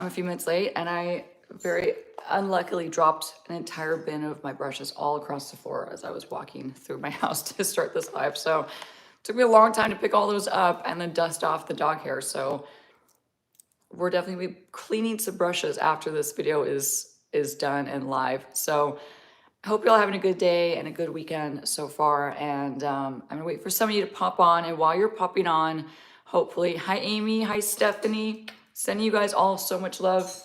I'm a few minutes late, and I very unluckily dropped an entire bin of my brushes all across the floor as I was walking through my house to start this live. So it took me a long time to pick all those up and then dust off the dog hair. So we're definitely be cleaning some brushes after this video is done and live. So I hope you're all having a good day and a good weekend so far. And I'm gonna wait for some of you to pop on. And while you're popping on, hopefully, hi Amy, hi Stephanie, sending you guys all so much love.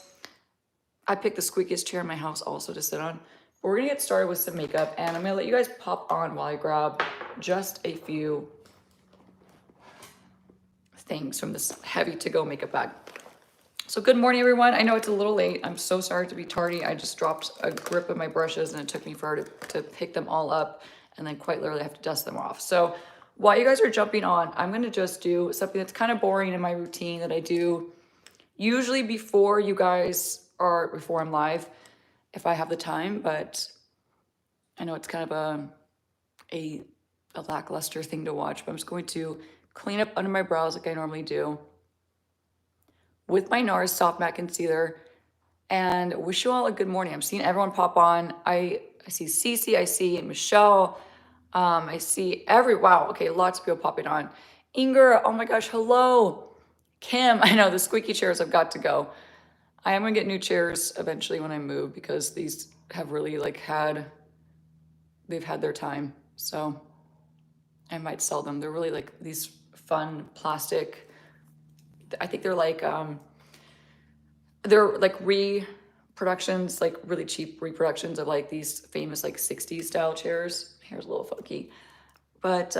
I picked the squeakiest chair in my house also to sit on. But we're gonna get started with some makeup, and I'm gonna let you guys pop on while I grab just a few things from this heavy to-go makeup bag. So good morning, everyone. I know it's a little late. I'm so sorry to be tardy. I just dropped a grip of my brushes and it took me forever to pick them all up, and then quite literally have to dust them off. So while you guys are jumping on, I'm gonna just do something that's kind of boring in my routine that I do usually before I'm live, if I have the time, but I know it's kind of a lackluster thing to watch, but I'm just going to clean up under my brows like I normally do with my NARS Soft Matte Concealer, and wish you all a good morning. I'm seeing everyone pop on. I see Cece, I see Michelle, I see wow, okay, lots of people popping on. Inger, oh my gosh, hello. Kim, I know the squeaky chairs have got to go. I am gonna get new chairs eventually when I move, because these have really they've had their time. So I might sell them. They're really like these fun plastic, I think they're like reproductions, like really cheap reproductions of like these famous like 60s style chairs. Hair's a little funky, but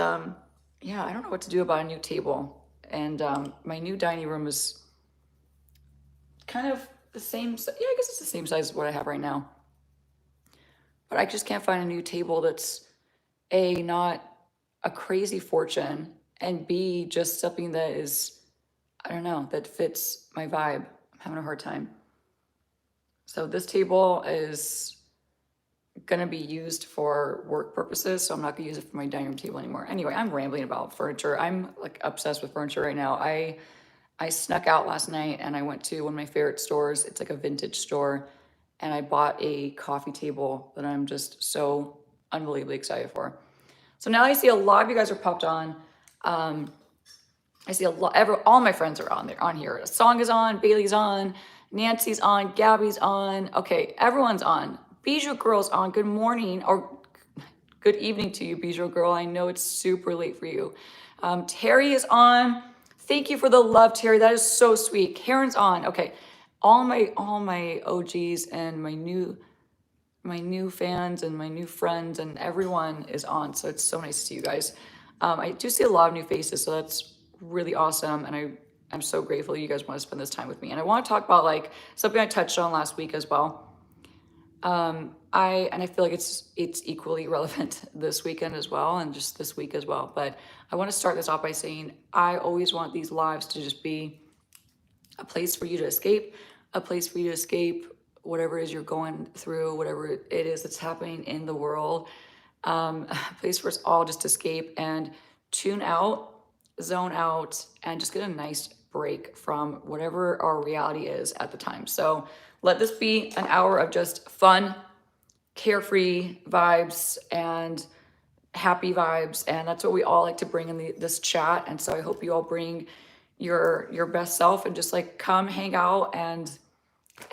yeah, I don't know what to do about a new table. And my new dining room is kind of the same, yeah, I guess it's the same size as what I have right now. But I just can't find a new table that's A, not a crazy fortune, and B, just something that is, I don't know, that fits my vibe. I'm having a hard time. So this table is gonna be used for work purposes, so I'm not gonna use it for my dining room table anymore. Anyway, I'm rambling about furniture. I'm like obsessed with furniture right now. I snuck out last night and I went to one of my favorite stores. It's like a vintage store, and I bought a coffee table that I'm just so unbelievably excited for. So now I see a lot of you guys are popped on. I see all my friends are on here. Song is on, Bailey's on, Nancy's on, Gabby's on. Okay, everyone's on. Bijou Girl's on. Good morning, or good evening to you, Bijou Girl. I know it's super late for you. Terry is on. Thank you for the love, Terry. That is so sweet. Karen's on. Okay, all my OGs and my new fans and my new friends and everyone is on. So it's so nice to see you guys. I do see a lot of new faces, so that's really awesome. And I'm so grateful you guys want to spend this time with me. And I want to talk about like something I touched on last week as well. I feel like it's equally relevant this weekend as well, and just this week as well. But I want to start this off by saying I always want these lives to just be a place for you to escape, whatever it is you're going through, whatever it is that's happening in the world, a place for us all just to escape and tune out, zone out, and just get a nice break from whatever our reality is at the time. So let this be an hour of just fun, carefree vibes and happy vibes, and that's what we all like to bring in this chat. And so I hope you all bring your best self and just like come hang out and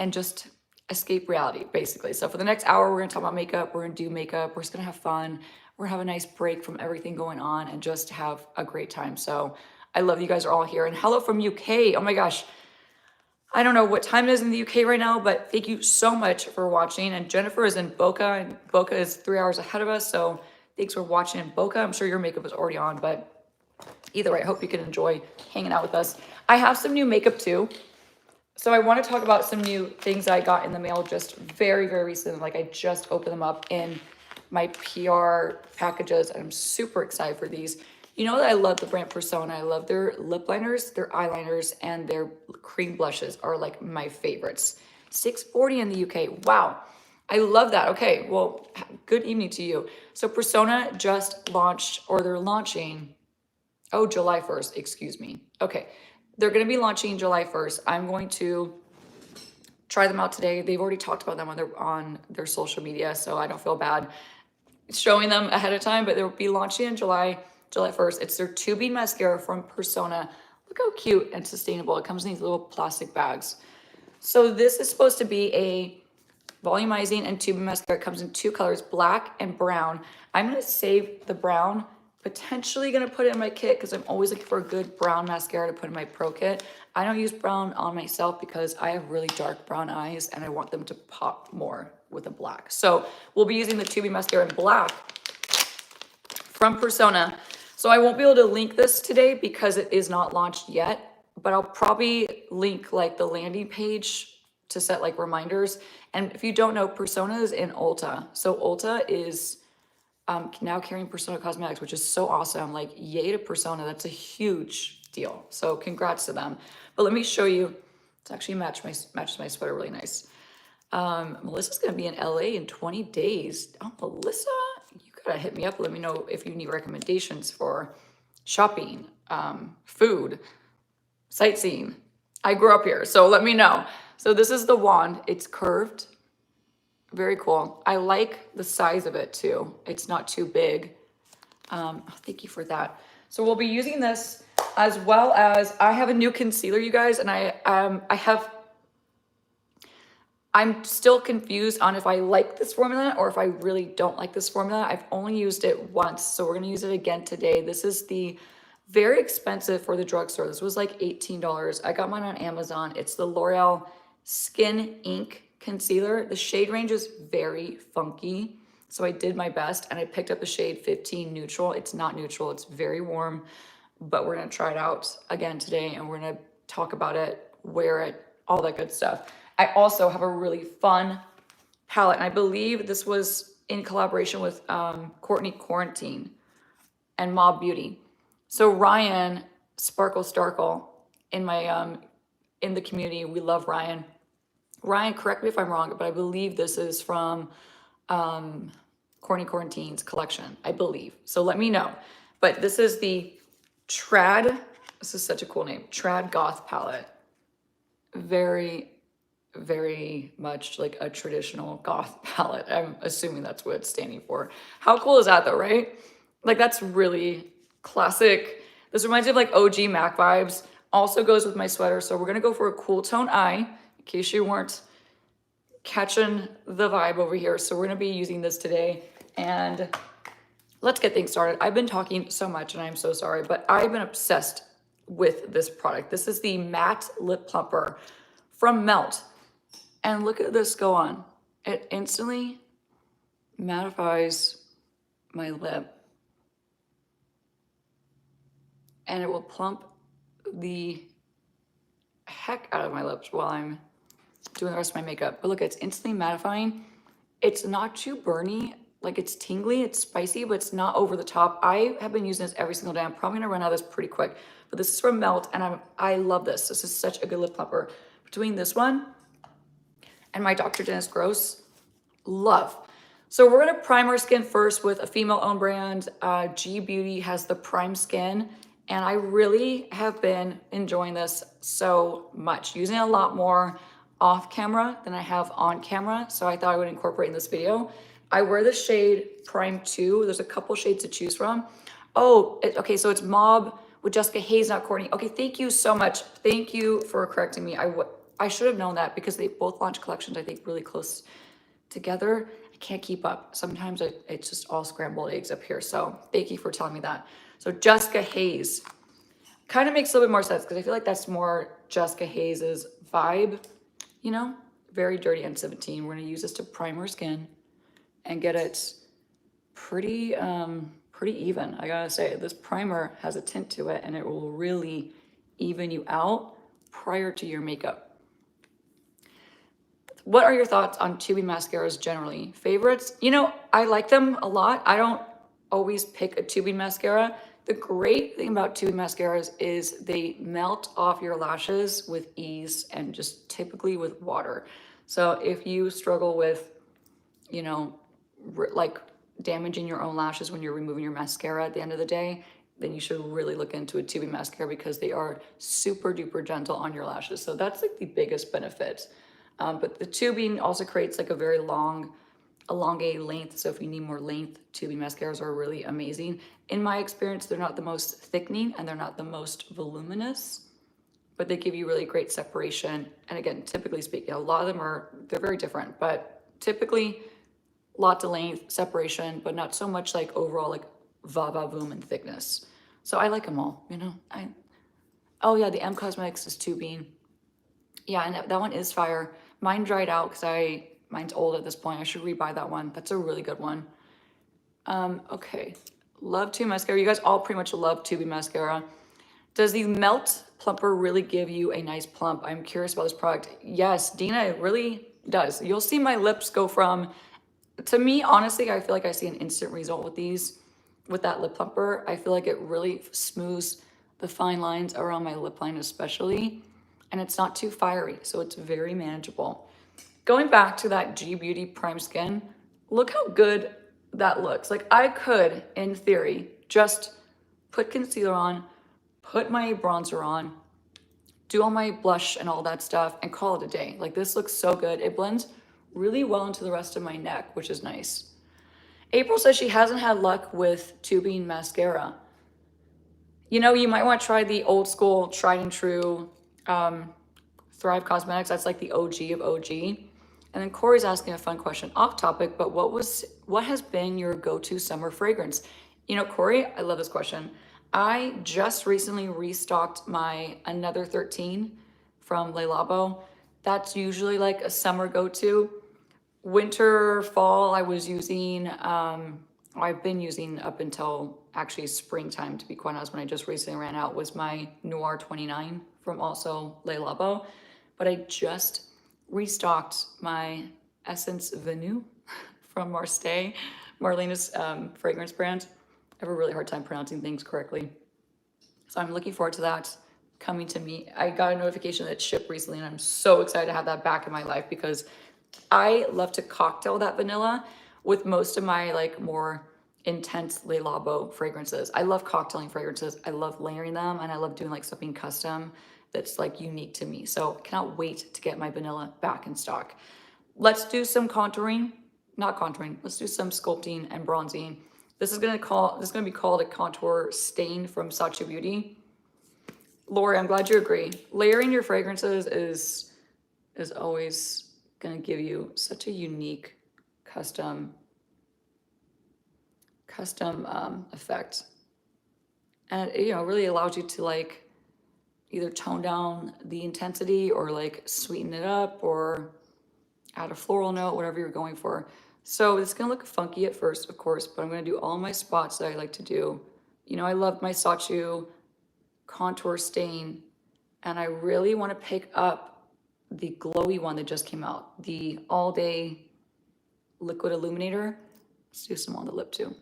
just escape reality, basically. So for the next hour, we're gonna talk about makeup, we're gonna do makeup, we're just gonna have fun, we're gonna have a nice break from everything going on and just have a great time. So I love you guys are all here. And hello from UK. Oh my gosh, I don't know what time it is in the UK right now, but thank you so much for watching. And Jennifer is in Boca, and Boca is 3 hours ahead of us. So thanks for watching in Boca. I'm sure your makeup is already on, but either way, I hope you can enjoy hanging out with us. I have some new makeup too. So I want to talk about some new things I got in the mail just very, very recently. Like I just opened them up in my PR packages, and I'm super excited for these. You know that I love the brand Persona. I love their lip liners, their eyeliners, and their cream blushes are like my favorites. $6.40 in the UK. Wow. I love that. Okay, well, good evening to you. So Persona just launched, or they're launching, oh, July 1st, excuse me. Okay, they're going to be launching July 1st. I'm going to try them out today. They've already talked about them on their social media, so I don't feel bad showing them ahead of time, but they'll be launching in July 1st. It's their 2B mascara from Persona. Look how cute and sustainable. It comes in these little plastic bags. So this is supposed to be a volumizing and tubing mascara. It comes in 2 colors, black and brown. I'm gonna save the brown, potentially gonna put it in my kit because I'm always looking for a good brown mascara to put in my pro kit. I don't use brown on myself because I have really dark brown eyes and I want them to pop more with a black. So we'll be using the tubing mascara in black from Persona. So I won't be able to link this today because it is not launched yet, but I'll probably link like the landing page to set like reminders. And if you don't know, Persona is in Ulta. So Ulta is now carrying Persona Cosmetics, which is so awesome. Like, yay to Persona. That's a huge deal. So congrats to them. But let me show you. It's actually matches my sweater really nice. Melissa's going to be in LA in 20 days. Oh, Melissa, you got to hit me up. Let me know if you need recommendations for shopping, food, sightseeing. I grew up here, so let me know. So this is the wand. It's curved. Very cool. I like the size of it too. It's not too big. Thank you for that. So we'll be using this as well as I have a new concealer, you guys, and I'm still confused on if I like this formula or if I really don't like this formula. I've only used it once, so we're gonna use it again today. This is the very expensive for the drugstore. This was like $18. I got mine on Amazon. It's the L'Oreal Skin Ink Concealer. The shade range is very funky, so I did my best and I picked up the shade 15 Neutral. It's not neutral, it's very warm, but we're gonna try it out again today and we're gonna talk about it, wear it, all that good stuff. I also have a really fun palette, and I believe this was in collaboration with Courtney Quarantine and Mob Beauty. So Ryan Sparkle Starkle in my in the community, we love Ryan. Ryan, correct me if I'm wrong, but I believe this is from Courtney Quarantine's collection, I believe. So let me know. But this is the Trad. This is such a cool name. Trad Goth palette. Very, very much like a traditional goth palette. I'm assuming that's what it's standing for. How cool is that though, right? Like, that's really classic. This reminds me of like OG Mac vibes. Also goes with my sweater. So we're gonna go for a cool tone eye, in case you weren't catching the vibe over here. So we're gonna be using this today, and let's get things started. I've been talking so much and I'm so sorry, but I've been obsessed with this product. This is the Matte Lip Plumper from Melt. And look at this go on. It instantly mattifies my lip. And it will plump the heck out of my lips while I'm doing the rest of my makeup. But look, it's instantly mattifying. It's not too burny. Like, it's tingly, it's spicy, but it's not over the top. I have been using this every single day. I'm probably gonna run out of this pretty quick. But this is from Melt, and I love this. This is such a good lip plumper. Between this one and my Dr. Dennis Gross, love. So we're gonna prime our skin first with a female-owned brand. G Beauty has the Prime Skin, and I really have been enjoying this so much. Using it a lot more off camera than I have on camera, so I thought I would incorporate in this video. I wear the shade Prime 2. There's a couple shades to choose from. Oh, okay, so it's Mob with Jessica Hayes, not Courtney. Okay, thank you so much. Thank you for correcting me. I should have known that because they both launched collections, I think, really close together. I can't keep up. Sometimes it's just all scrambled eggs up here. So thank you for telling me that. So Jessica Hayes kind of makes a little bit more sense because I feel like that's more Jessica Hayes's vibe, you know? Very dirty N17. We're gonna use this to prime our skin and get it pretty even. I gotta say, this primer has a tint to it and it will really even you out prior to your makeup. What are your thoughts on tubing mascaras generally? Favorites? You know, I like them a lot. I don't always pick a tubing mascara. The great thing about tubing mascaras is they melt off your lashes with ease and just typically with water. So if you struggle with, you know, like damaging your own lashes when you're removing your mascara at the end of the day, then you should really look into a tubing mascara because they are super duper gentle on your lashes. So that's like the biggest benefit But the tubing also creates like a very long, elongated length. So if you need more length, tubing mascaras are really amazing. In my experience, they're not the most thickening and they're not the most voluminous, but they give you really great separation. And again, typically speaking, a lot of them they're very different, but typically lots of length, separation, but not so much like overall like va-va-voom and thickness. So I like them all, you know. Oh yeah, the M Cosmetics is tubing. Yeah, and that one is fire. Mine dried out because mine's old at this point. I should rebuy that one. That's a really good one. Okay. Love tube mascara. You guys all pretty much love tubing mascara. Does the Melt Plumper really give you a nice plump? I'm curious about this product. Yes, Dina, it really does. You'll see my lips go from, to me, honestly, I feel like I see an instant result with these, with that lip plumper. I feel like it really smooths the fine lines around my lip line especially, and it's not too fiery, so it's very manageable. Going back to that G Beauty Prime Skin, look how good that looks. Like I could, in theory, just put concealer on, put my bronzer on, do all my blush and all that stuff, and call it a day. Like this looks so good. It blends really well into the rest of my neck, which is nice. April says she hasn't had luck with tubing mascara. You know, you might want to try the old school, tried and true Thrive Cosmetics. That's like the OG of OG. And then Corey's asking a fun question, off topic, but what has been your go-to summer fragrance? You know, Corey, I love this question. I just recently restocked my Another 13 from Le Labo. That's usually like a summer go-to. Winter, fall, I was using, I've been using up until actually springtime, to be quite honest, when I just recently ran out, was my Noir 29 from also Le Labo. But I just restocked my Essence Venue from Marlena's fragrance brand. I have a really hard time pronouncing things correctly. So I'm looking forward to that coming to me. I got a notification that it shipped recently, and I'm so excited to have that back in my life because I love to cocktail that vanilla with most of my like more intense Le Labo fragrances. I love cocktailing fragrances. I love layering them, and I love doing like something custom that's like unique to me. So I cannot wait to get my vanilla back in stock. Let's do some contouring, not contouring. Let's do some sculpting and bronzing. This is gonna be called a contour stain from Xoxo Beauty. Lori, I'm glad you agree. Layering your fragrances is always gonna give you such a unique custom effect, and it, you know, really allows you to like either tone down the intensity or like sweeten it up or add a floral note, whatever you're going for. So it's gonna look funky at first, of course, but I'm gonna do all my spots that I like to do. You know, I love my Xoxo contour stain, and I really want to pick up the glowy one that just came out, the All Day Liquid Illuminator. Let's do some on the lip too.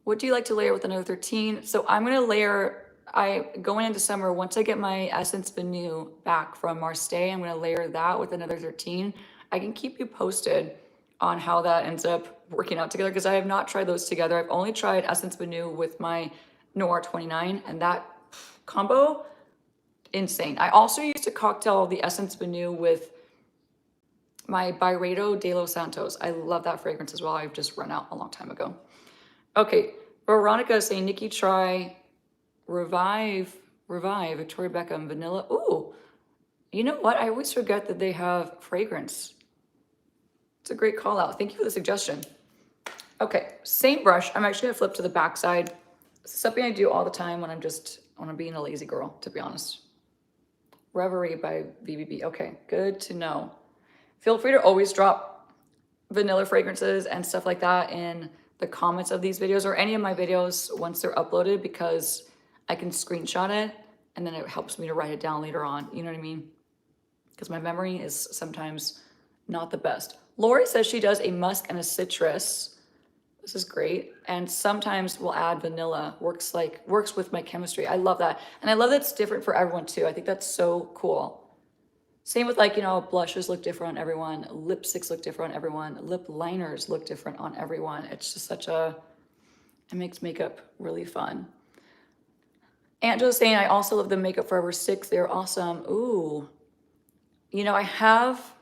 What do you like to layer with Another 13? So I'm gonna layer, going into summer, once I get my Essence Venue back from Marseille, I'm gonna layer that with Another 13. I can keep you posted on how that ends up working out together because I have not tried those together. I've only tried Essence Venue with my Noir 29, and that combo, insane. I also used to cocktail the Essence Venue with my Byredo de Los Santos. I love that fragrance as well. I've just run out a long time ago. Okay, Veronica is saying, Nikki, try Revive Victoria Beckham Vanilla. Ooh, you know what? I always forget that they have fragrance. It's a great call out. Thank you for the suggestion. Okay, same brush. I'm actually gonna flip to the back side. This is something I do all the time when I'm being a lazy girl, to be honest. Reverie by BBB. Okay, good to know. Feel free to always drop vanilla fragrances and stuff like that in the comments of these videos or any of my videos once they're uploaded, because I can screenshot it and then it helps me to write it down later on. You know what I mean? Because my memory is sometimes not the best. Lori says she does a musk and a citrus. This is great. And sometimes we'll add vanilla. Works with my chemistry. I love that. And I love that it's different for everyone too. I think that's so cool. Same with like, you know, blushes look different on everyone. Lipsticks look different on everyone. Lip liners look different on everyone. It's just it makes makeup really fun. Angela's saying, I also love the Makeup Forever sticks. They're awesome. Ooh. You know, I have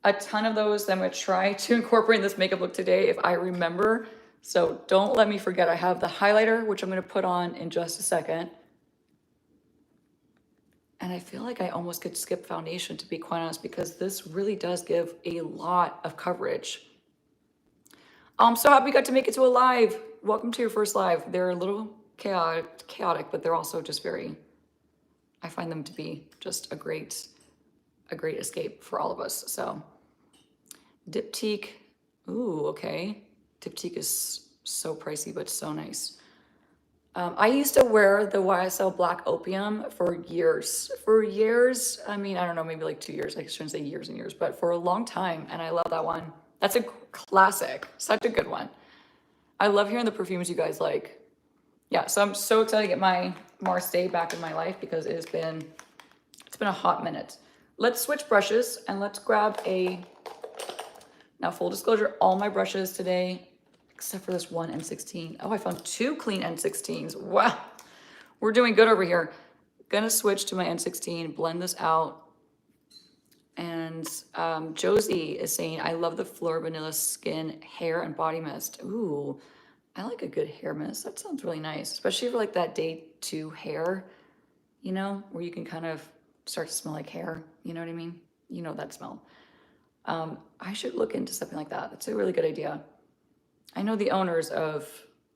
a ton of those that I'm gonna try to incorporate in this makeup look today if I remember. So don't let me forget. I have the highlighter, which I'm gonna put on in just a second. And I feel like I almost could skip foundation, to be quite honest, because this really does give a lot of coverage. I'm so happy we got to make it to a live. Welcome to your first live. They're a little chaotic, but they're also just very, I find them to be just a great escape for all of us. So Diptyque, ooh, okay. Diptyque is so pricey, but so nice. I used to wear the YSL Black Opium for years. For years, I mean, I don't know, maybe like 2 years. I shouldn't say years and years, but for a long time. And I love that one. That's a classic, such a good one. I love hearing the perfumes you guys like. Yeah, so I'm so excited to get my Marseille back in my life because it's been a hot minute. Let's switch brushes and let's grab now full disclosure, all my brushes today, except for this one N16. Oh, I found 2 clean N16s. Wow, we're doing good over here. Gonna switch to my N16, blend this out. And Josie is saying, I love the Fleur Vanilla Skin Hair and Body Mist. Ooh, I like a good hair mist. That sounds really nice, especially for like that day 2 hair, you know, where you can kind of start to smell like hair. You know what I mean? You know that smell. I should look into something like that. That's a really good idea. I know the owners of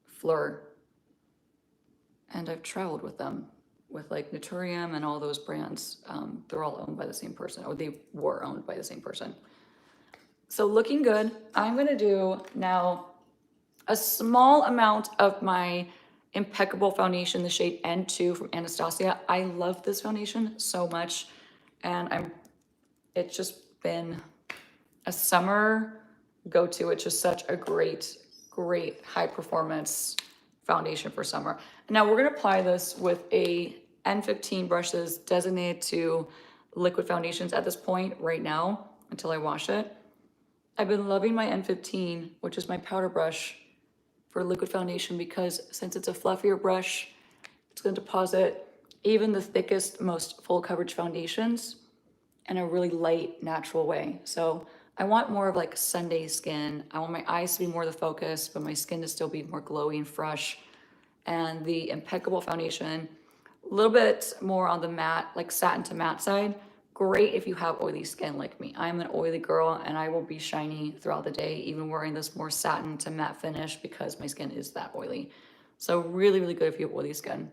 Fleur, and I've traveled with them, with like Naturium and all those brands. They're all owned by the same person, or they were owned by the same person. So looking good. I'm gonna do now a small amount of my Impeccable foundation, the shade N2 from Anastasia. I love this foundation so much, and it's just been a summer go-to. It's just such a great high performance foundation for summer. Now we're gonna apply this with a N15 brushes designated to liquid foundations at this point right now until I wash it. I've been loving my N15, which is my powder brush for liquid foundation, because since it's a fluffier brush, it's gonna deposit even the thickest, most full coverage foundations in a really light, natural way. So I want more of like Sunday skin. I want my eyes to be more the focus, but my skin to still be more glowy and fresh. And the Impeccable foundation, a little bit more on the matte, like satin to matte side. Great if you have oily skin like me. I'm an oily girl and I will be shiny throughout the day, even wearing this more satin to matte finish because my skin is that oily. So really, really good if you have oily skin.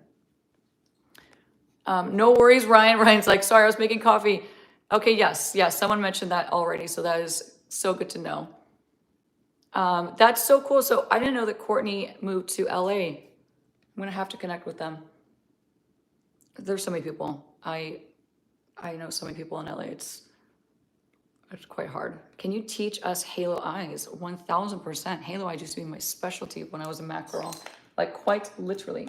No worries, Ryan. Ryan's like, sorry, I was making coffee. Okay, yes, someone mentioned that already, so that is so good to know. That's so cool. So I didn't know that Courtney moved to LA. I'm gonna have to connect with them. There's so many people. I know so many people in LA. It's quite hard. Can you teach us halo eyes? 1000%. Halo eyes used to be my specialty when I was a Mac girl, like quite literally.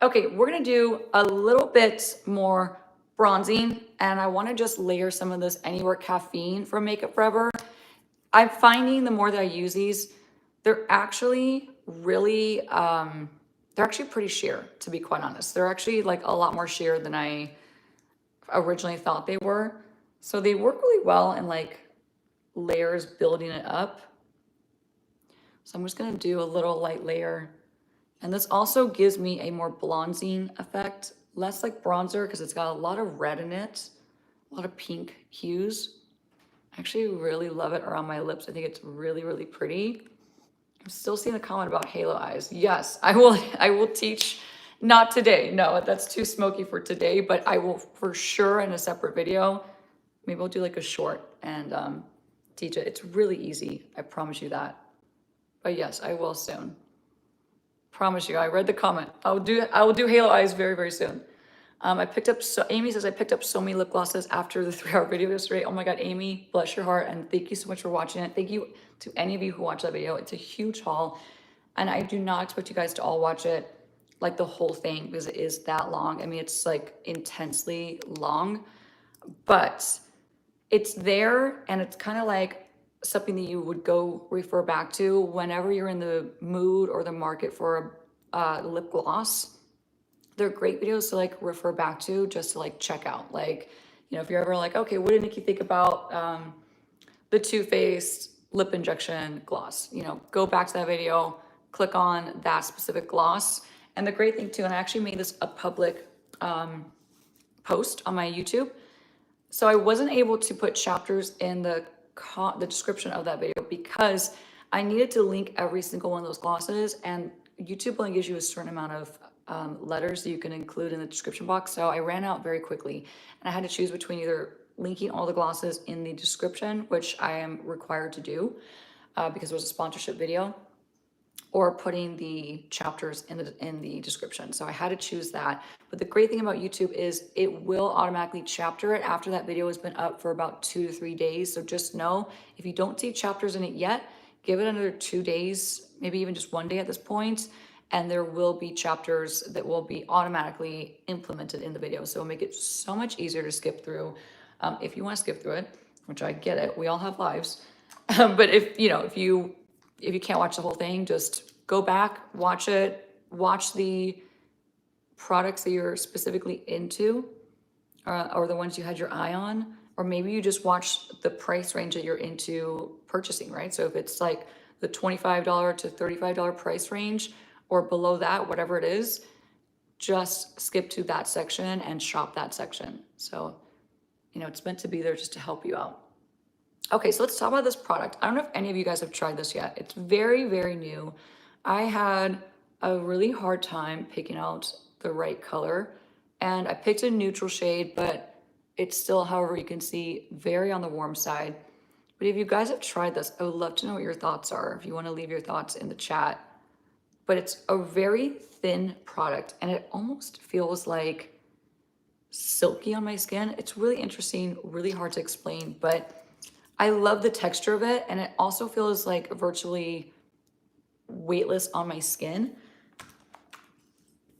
Okay, we're gonna do a little bit more bronzing, and I wanna just layer some of this Anywhere Caffeine from Makeup Forever. I'm finding the more that I use these, they're actually really, they're actually pretty sheer, to be quite honest. They're actually like a lot more sheer than I originally thought they were. So they work really well in like layers, building it up. So I'm just gonna do a little light layer. And this also gives me a more bronzing effect, less like bronzer because it's got a lot of red in it, a lot of pink hues. I actually really love it around my lips. I think it's really, really pretty. I'm still seeing the comment about halo eyes. Yes, I will teach, not today. No, that's too smoky for today, but I will for sure in a separate video. Maybe I'll do like a short and teach it. It's really easy. I promise you that. But yes, I will soon. Promise you. I read the comment. I will do halo eyes very, very soon. Amy says I picked up so many lip glosses after the 3-hour video yesterday. Oh my God, Amy, bless your heart. And thank you so much for watching it. Thank you to any of you who watched that video. It's a huge haul. And I do not expect you guys to all watch it like the whole thing because it is that long. I mean, it's like intensely long, but it's there and it's kind of like something that you would go refer back to whenever you're in the mood or the market for a lip gloss. They're great videos to like refer back to, just to like check out. Like You know, if you're ever like, okay, what did Nikki think about the Too Faced lip injection gloss? You know, go back to that video, click on that specific gloss. And the great thing too, and I actually made this a public post on my YouTube. So I wasn't able to put chapters in the description of that video because I needed to link every single one of those glosses, and YouTube only gives you a certain amount of letters that you can include in the description box. So I ran out very quickly, and I had to choose between either linking all the glosses in the description, which I am required to do because it was a sponsorship video, or putting the chapters in the description. So I had to choose that. But the great thing about YouTube is it will automatically chapter it after that video has been up for about 2 to 3 days. So just know, if you don't see chapters in it yet, give it another 2 days, maybe even just 1 day at this point, and there will be chapters that will be automatically implemented in the video. So it'll make it so much easier to skip through. If you want to skip through it, which I get it, we all have lives. But if you can't watch the whole thing, just go back, watch it, watch the products that you're specifically into, or the ones you had your eye on, or maybe you just watch the price range that you're into purchasing, right? So if it's like the $25 to $35 price range or below that, whatever it is, just skip to that section and shop that section. So, it's meant to be there just to help you out. Okay, so let's talk about this product. I don't know if any of you guys have tried this yet. It's very, very new. I had a really hard time picking out the right color, and I picked a neutral shade, but it's still, however, you can see, very on the warm side. But if you guys have tried this, I would love to know what your thoughts are. If you want to leave your thoughts in the chat. But it's a very thin product, and it almost feels like silky on my skin. It's really interesting, really hard to explain, but I love the texture of it, and it also feels like virtually weightless on my skin.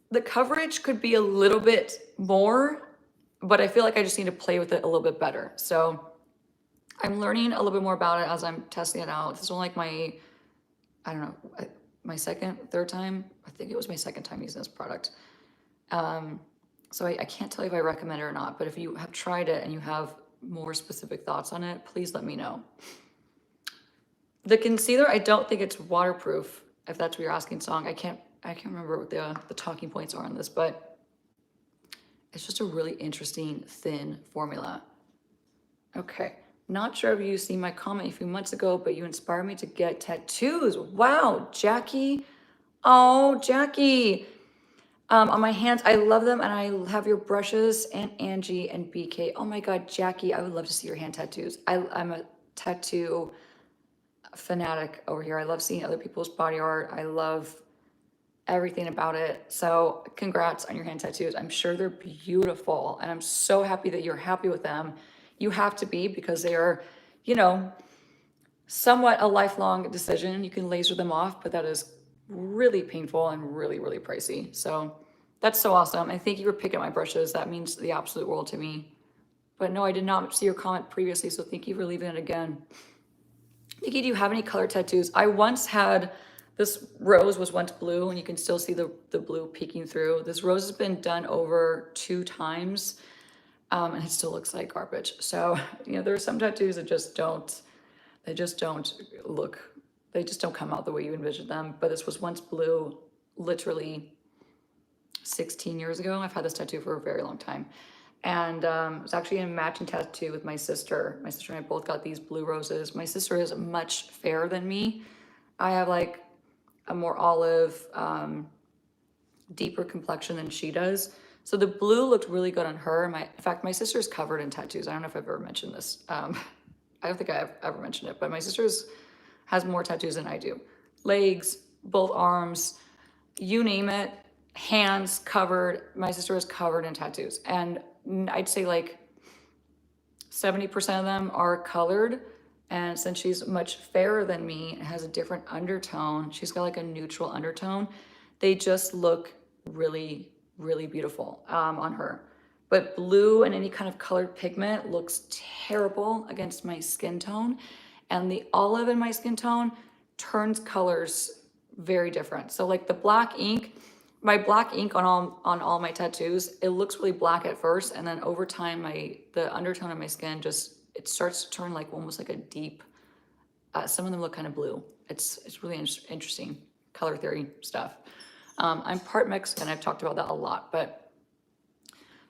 The coverage could be a little bit more, but I feel like I just need to play with it a little bit better. So I'm learning a little bit more about it as I'm testing it out. This is only like my third time. I think it was my second time using this product. So I can't tell you if I recommend it or not, but if you have tried it and you have more specific thoughts on it, please let me know. The concealer, I don't think it's waterproof, if that's what you're asking, Song. I can't remember what the talking points are on this, but it's just a really interesting thin formula. Okay, not sure if you seen my comment a few months ago, but you inspired me to get tattoos. Wow, Jackie. Oh, Jackie. On my hands, I love them, and I have your brushes, and Angie and BK. Oh my God, Jackie, I would love to see your hand tattoos. I'm a tattoo fanatic over here. I love seeing other people's body art. I love everything about it. So congrats on your hand tattoos. I'm sure they're beautiful, and I'm so happy that you're happy with them. You have to be, because they are, somewhat a lifelong decision. You can laser them off, but that is really painful and really, really pricey. So that's so awesome. And thank you for picking up my brushes. That means the absolute world to me. But no, I did not see your comment previously, so thank you for leaving it again. Nikki, do you have any color tattoos? I once had, this rose was once blue, and you can still see the blue peeking through. This rose has been done over 2 times, and it still looks like garbage. So, there are some tattoos that just don't come out the way you envisioned them. But this was once blue, literally 16 years ago. I've had this tattoo for a very long time. And it was actually a matching tattoo with my sister. My sister and I both got these blue roses. My sister is much fairer than me. I have like a more olive, deeper complexion than she does. So the blue looked really good on her. In fact, my sister's covered in tattoos. I don't know if I've ever mentioned this. I don't think I've ever mentioned it, but my sister's has more tattoos than I do. Legs, both arms, you name it, hands covered. My sister is covered in tattoos. And I'd say like 70% of them are colored. And since she's much fairer than me and has a different undertone, she's got like a neutral undertone, they just look really, really beautiful on her. But blue and any kind of colored pigment looks terrible against my skin tone. And the olive in my skin tone turns colors very different. So like the black ink my black ink on all my tattoos, it looks really black at first, and then over time, the undertone of my skin just it starts to turn like almost like a deep. Some of them look kind of blue. It's really interesting color theory stuff. I'm part Mexican. I've talked about that a lot, but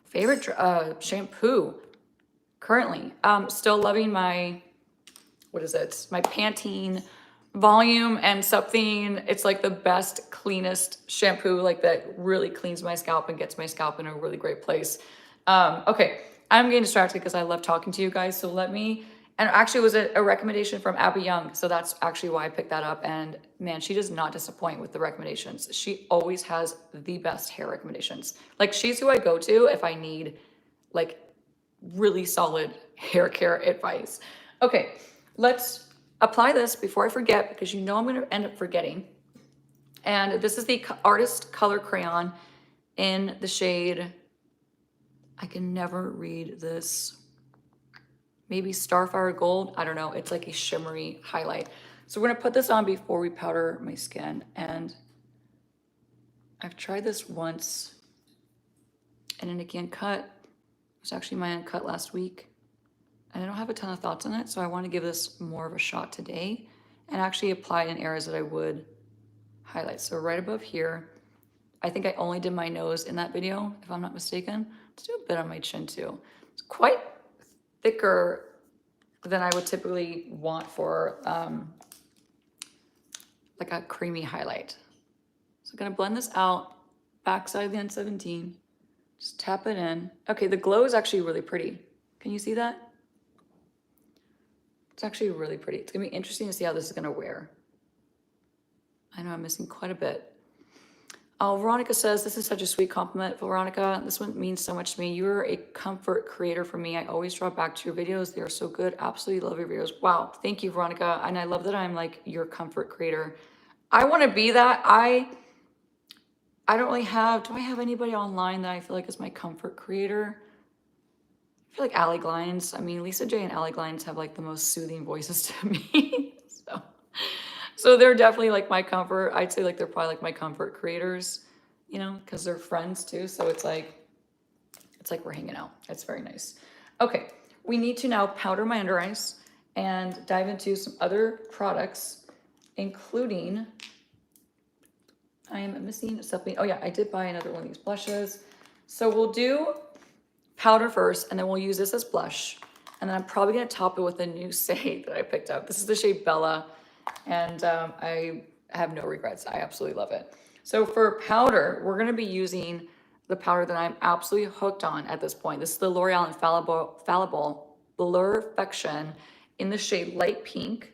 favorite shampoo currently. Still loving my, what is it? My Pantene Volume and something. It's like the best, cleanest shampoo, like that really cleans my scalp and gets my scalp in a really great place. Okay, I'm getting distracted because I love talking to you guys. So let me, and actually it was a recommendation from Abby Young. So that's actually why I picked that up. And man, she does not disappoint with the recommendations. She always has the best hair recommendations. Like she's who I go to if I need like really solid hair care advice. Okay, let's apply this before I forget because you know I'm going to end up forgetting. And this is the Artist Color Crayon in the shade, I can never read this, maybe Starfire Gold. I don't know. It's like a shimmery highlight. So we're going to put this on before we powder my skin. And I've tried this once in a Nikki Uncut. It was actually my Uncut last week. And I don't have a ton of thoughts on it, so I want to give this more of a shot today and actually apply it in areas that I would highlight. So right above here, I think I only did my nose in that video, if I'm not mistaken. Let's do a bit on my chin too. It's quite thicker than I would typically want for like a creamy highlight. So I'm gonna blend this out, backside of the N17, just tap it in. Okay, the glow is actually really pretty. Can you see that? It's actually really pretty. It's gonna be interesting to see how this is gonna wear. I know I'm missing quite a bit. Oh, Veronica says, this is such a sweet compliment, Veronica. This one means so much to me. You're a comfort creator for me. I always draw back to your videos. They are so good. Absolutely love your videos. Wow, thank you, Veronica. And I love that I'm like your comfort creator. I wanna be that. I don't really have, do I have anybody online that I feel like is my comfort creator? I feel like Allie Glines. I mean, Lisa J and Allie Glines have like the most soothing voices to me. So they're definitely like my comfort. I'd say like they're probably like my comfort creators, you know, because they're friends too. So it's like we're hanging out. It's very nice. Okay, we need to now powder my under eyes and dive into some other products, including, I am missing something. Oh yeah, I did buy another one of these blushes. So we'll do powder first, and then we'll use this as blush. And then I'm probably gonna top it with a new shade that I picked up. This is the shade Bella, and I have no regrets. I absolutely love it. So for powder, we're gonna be using the powder that I'm absolutely hooked on at this point. This is the L'Oreal Infallible Blurfection in the shade Light Pink.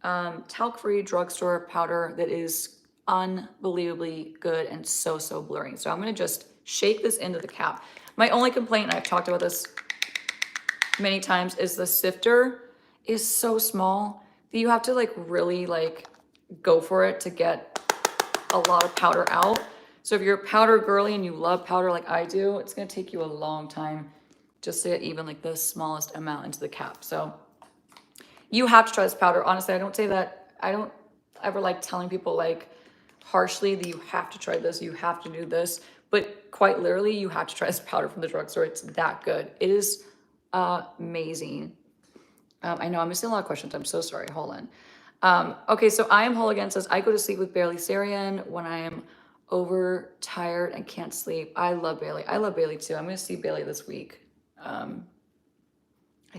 Talc-free drugstore powder that is unbelievably good and so blurring. So I'm gonna just shake this into the cap. My only complaint, and I've talked about this many times, is the sifter is so small that you have to like really like go for it to get a lot of powder out. So if you're a powder girly and you love powder like I do, it's gonna take you a long time just to get even like the smallest amount into the cap. So you have to try this powder. Honestly, I don't say that, I don't ever like telling people like harshly that you have to try this, you have to do this, but quite literally, you have to try this powder from the drugstore. It's that good. It is amazing. I know I'm missing a lot of questions. I'm so sorry. Hold on. Okay, so I Am Whole Again says, I go to sleep with Bailey Sarian when I am overtired and can't sleep. I love Bailey. I love Bailey too. I'm going to see Bailey this week. I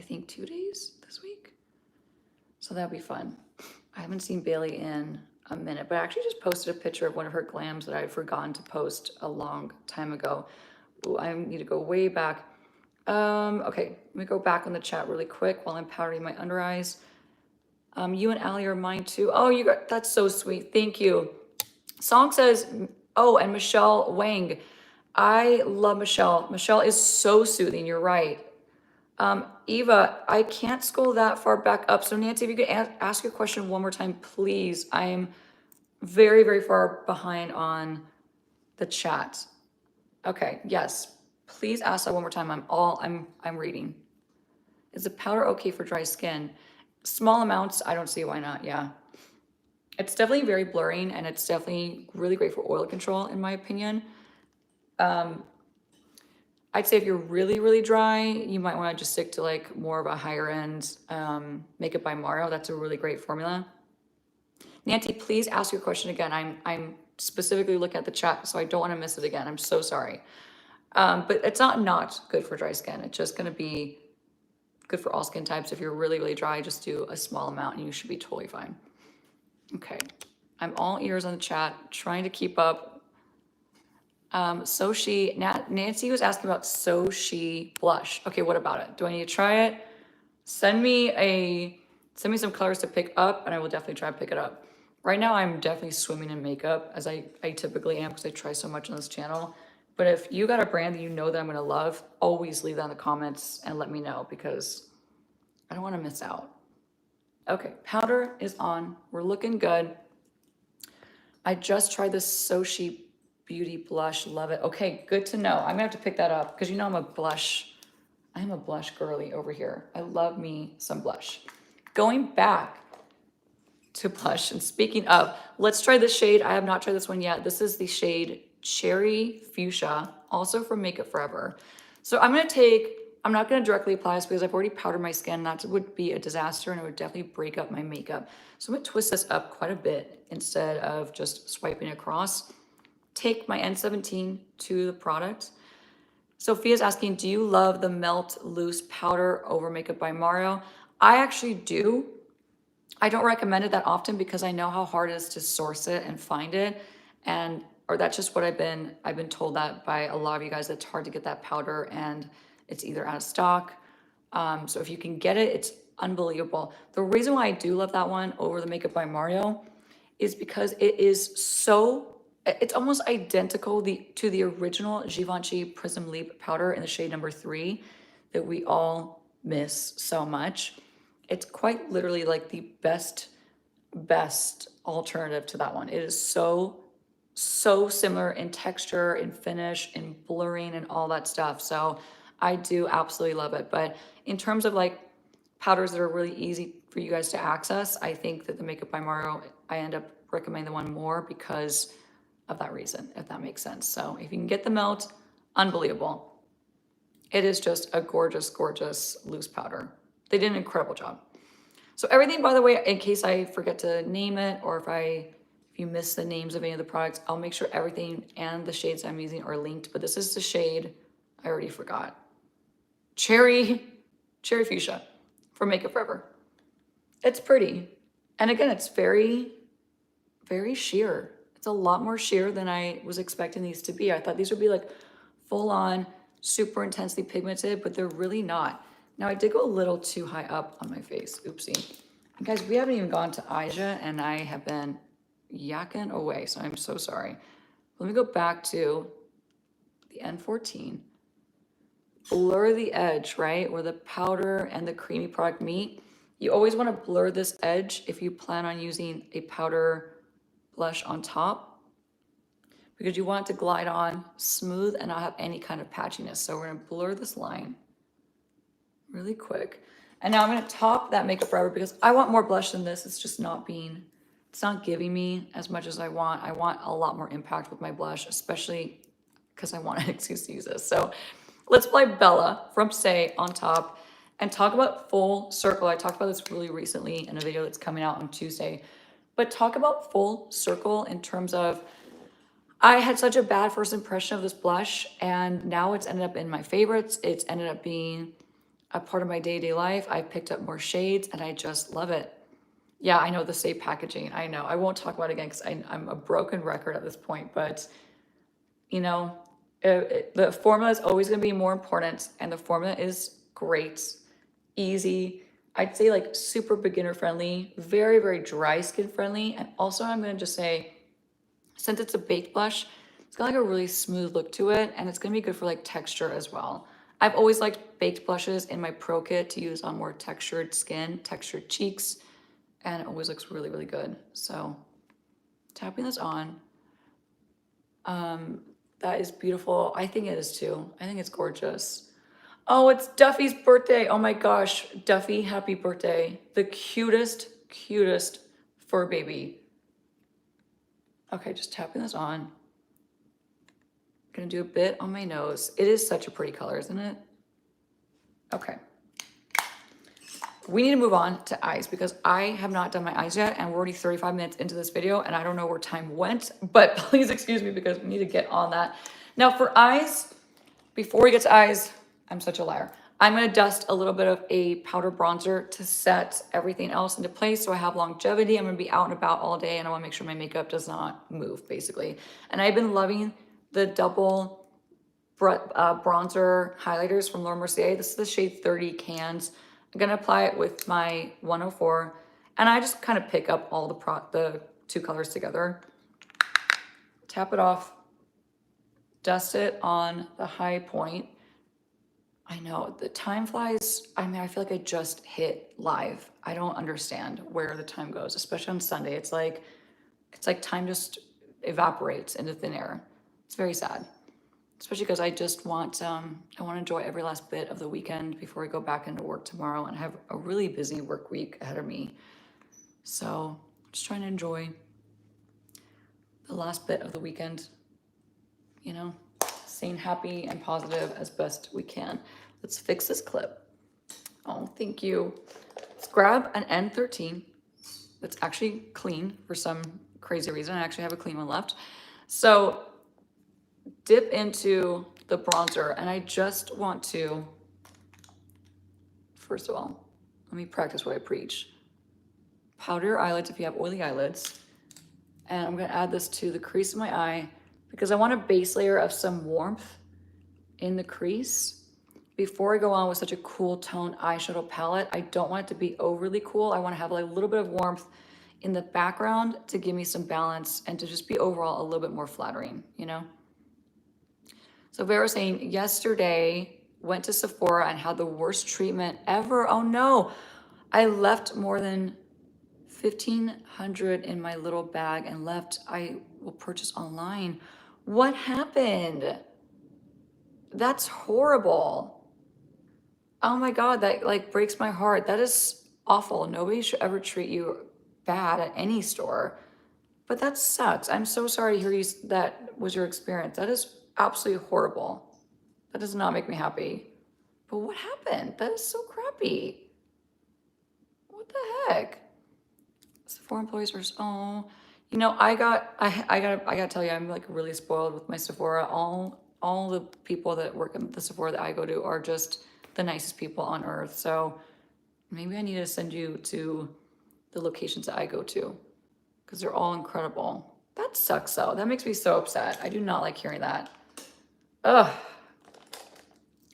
think 2 days this week. So that'll be fun. I haven't seen Bailey in a minute, but I actually just posted a picture of one of her glams that I had forgotten to post a long time ago. Ooh, I need to go way back. Okay, let me go back on the chat really quick while I'm powdering my under eyes. You and Allie are mine too. Oh, you got, that's so sweet. Thank you. Song says, oh, and Michelle Wang. I love Michelle. Michelle is so soothing. You're right. Eva, I can't scroll that far back up. So Nancy, if you could ask your question one more time, please. I am very far behind on the chat. Okay, yes. Please ask that one more time. I'm reading. Is the powder okay for dry skin? Small amounts, I don't see why not, yeah. It's definitely very blurring, and it's definitely really great for oil control, in my opinion. I'd say if you're really, really dry, you might want to just stick to like more of a higher end Makeup by Mario. That's a really great formula. Nancy, please ask your question again. I'm specifically looking at the chat, so I don't want to miss it again. I'm so sorry. But it's not good for dry skin. It's just going to be good for all skin types. If you're really, really dry, just do a small amount and you should be totally fine. Okay, I'm all ears on the chat, trying to keep up. Nancy was asking about Xoxo blush. Okay, what about it? Do I need to try it? Send me some colors to pick up, and I will definitely try to pick it up. Right now, I'm definitely swimming in makeup, as I typically am, because I try so much on this channel. But if you got a brand that you know that I'm gonna love, always leave that in the comments and let me know, because I don't want to miss out. Okay, powder is on. We're looking good. I just tried this Xoxo Beauty blush. Love it. Okay, good to know. I'm gonna have to pick that up because you know I'm a blush girly over here. I love me some blush. Going back to blush, and speaking of, let's try this shade. I have not tried this one yet. This is the shade Cherry Fuchsia, also from Makeup Forever. So I'm not gonna directly apply this because I've already powdered my skin. That would be a disaster and it would definitely break up my makeup. So I'm gonna twist this up quite a bit instead of just swiping across. Take my N17 to the product. Sophia's asking, do you love the Melt Loose Powder over Makeup by Mario? I actually do. I don't recommend it that often because I know how hard it is to source it and find it. Or that's just what I've been told that by a lot of you guys, it's hard to get that powder and it's either out of stock. So if you can get it, it's unbelievable. The reason why I do love that one over the Makeup by Mario is because it's almost identical to the original Givenchy Prism Leap powder in the shade number 3 that we all miss so much. It's quite literally like the best alternative to that one. It is so similar in texture, in finish, in blurring, and all that stuff. So I do absolutely love it. But in terms of like powders that are really easy for you guys to access, I think that the Makeup by Mario, I end up recommending the one more because of that reason, if that makes sense. So if you can get the Melt, unbelievable. It is just a gorgeous, gorgeous loose powder. They did an incredible job. So everything, by the way, in case I forget to name it, or if you miss the names of any of the products, I'll make sure everything and the shades I'm using are linked. But this is the shade, I already forgot. Cherry Fuchsia from Makeup Forever. It's pretty. And again, it's very, very sheer. It's a lot more sheer than I was expecting these to be. I thought these would be like full on, super intensely pigmented, but they're really not. Now I did go a little too high up on my face. Oopsie. And guys, we haven't even gone to Asia and I have been yakking away, so I'm so sorry. Let me go back to the N14. Blur the edge, right? Where the powder and the creamy product meet. You always want to blur this edge if you plan on using a powder blush on top, because you want it to glide on smooth and not have any kind of patchiness. So we're gonna blur this line really quick. And now I'm gonna top that Makeup Forever because I want more blush than this. It's not giving me as much as I want. I want a lot more impact with my blush, especially because I want an excuse to use this. So let's apply Bella from Say on top and talk about Full Circle. I talked about this really recently in a video that's coming out on Tuesday. But talk about Full Circle in terms of, I had such a bad first impression of this blush and now it's ended up in my favorites. It's ended up being a part of my day-to-day life. I picked up more shades and I just love it. Yeah, I know the Say packaging. I know. I won't talk about it again because I'm a broken record at this point. But, you know, the formula is always going to be more important. And the formula is great, easy. I'd say like super beginner friendly, very, very dry skin friendly. And also I'm going to just say, since it's a baked blush, it's got like a really smooth look to it. And it's going to be good for like texture as well. I've always liked baked blushes in my pro kit to use on more textured skin, textured cheeks. And it always looks really, really good. So tapping this on, that is beautiful. I think it is too. I think it's gorgeous. Oh, it's Duffy's birthday. Oh my gosh, Duffy, happy birthday. The cutest fur baby. Okay, just tapping this on. Gonna do a bit on my nose. It is such a pretty color, isn't it? Okay. We need to move on to eyes because I have not done my eyes yet and we're already 35 minutes into this video and I don't know where time went, but please excuse me because we need to get on that. Now for eyes, before we get to eyes, I'm such a liar. I'm gonna dust a little bit of a powder bronzer to set everything else into place so I have longevity. I'm gonna be out and about all day and I wanna make sure my makeup does not move basically. And I've been loving the double bronzer highlighters from Laura Mercier. This is the shade 30 Cans. I'm gonna apply it with my 104 and I just kind of pick up all the two colors together. Tap it off, dust it on the high point. I know, the time flies. I mean, I feel like I just hit live. I don't understand where the time goes, especially on Sunday. It's like time just evaporates into thin air. It's very sad, especially because I just want, I want to enjoy every last bit of the weekend before I go back into work tomorrow and have a really busy work week ahead of me. So just trying to enjoy the last bit of the weekend, you know, staying happy and positive as best we can. Let's fix this clip. Oh, thank you. Let's grab an N13 that's actually clean for some crazy reason. I actually have a clean one left. So dip into the bronzer and I just want to, first of all, let me practice what I preach. Powder your eyelids if you have oily eyelids. And I'm gonna add this to the crease of my eye because I want a base layer of some warmth in the crease before I go on with such a cool tone eyeshadow palette. I don't want it to be overly cool. I want to have like a little bit of warmth in the background to give me some balance and to just be overall a little bit more flattering, you know? So Vera was saying, yesterday went to Sephora and had the worst treatment ever. Oh no, I left more than 1,500 in my little bag and left. I will purchase online. What happened? That's horrible. Oh my God, that like breaks my heart. That is awful. Nobody should ever treat you bad at any store. But that sucks. I'm so sorry to hear that was your experience. That is absolutely horrible. That does not make me happy. But what happened? That is so crappy. What the heck? Sephora employees are, oh, you know, I gotta tell you, I'm like really spoiled with my Sephora. All the people that work in the Sephora that I go to are just the nicest people on earth. So maybe I need to send you to the locations that I go to because they're all incredible. That sucks though. That makes me so upset. I do not like hearing that. Ugh.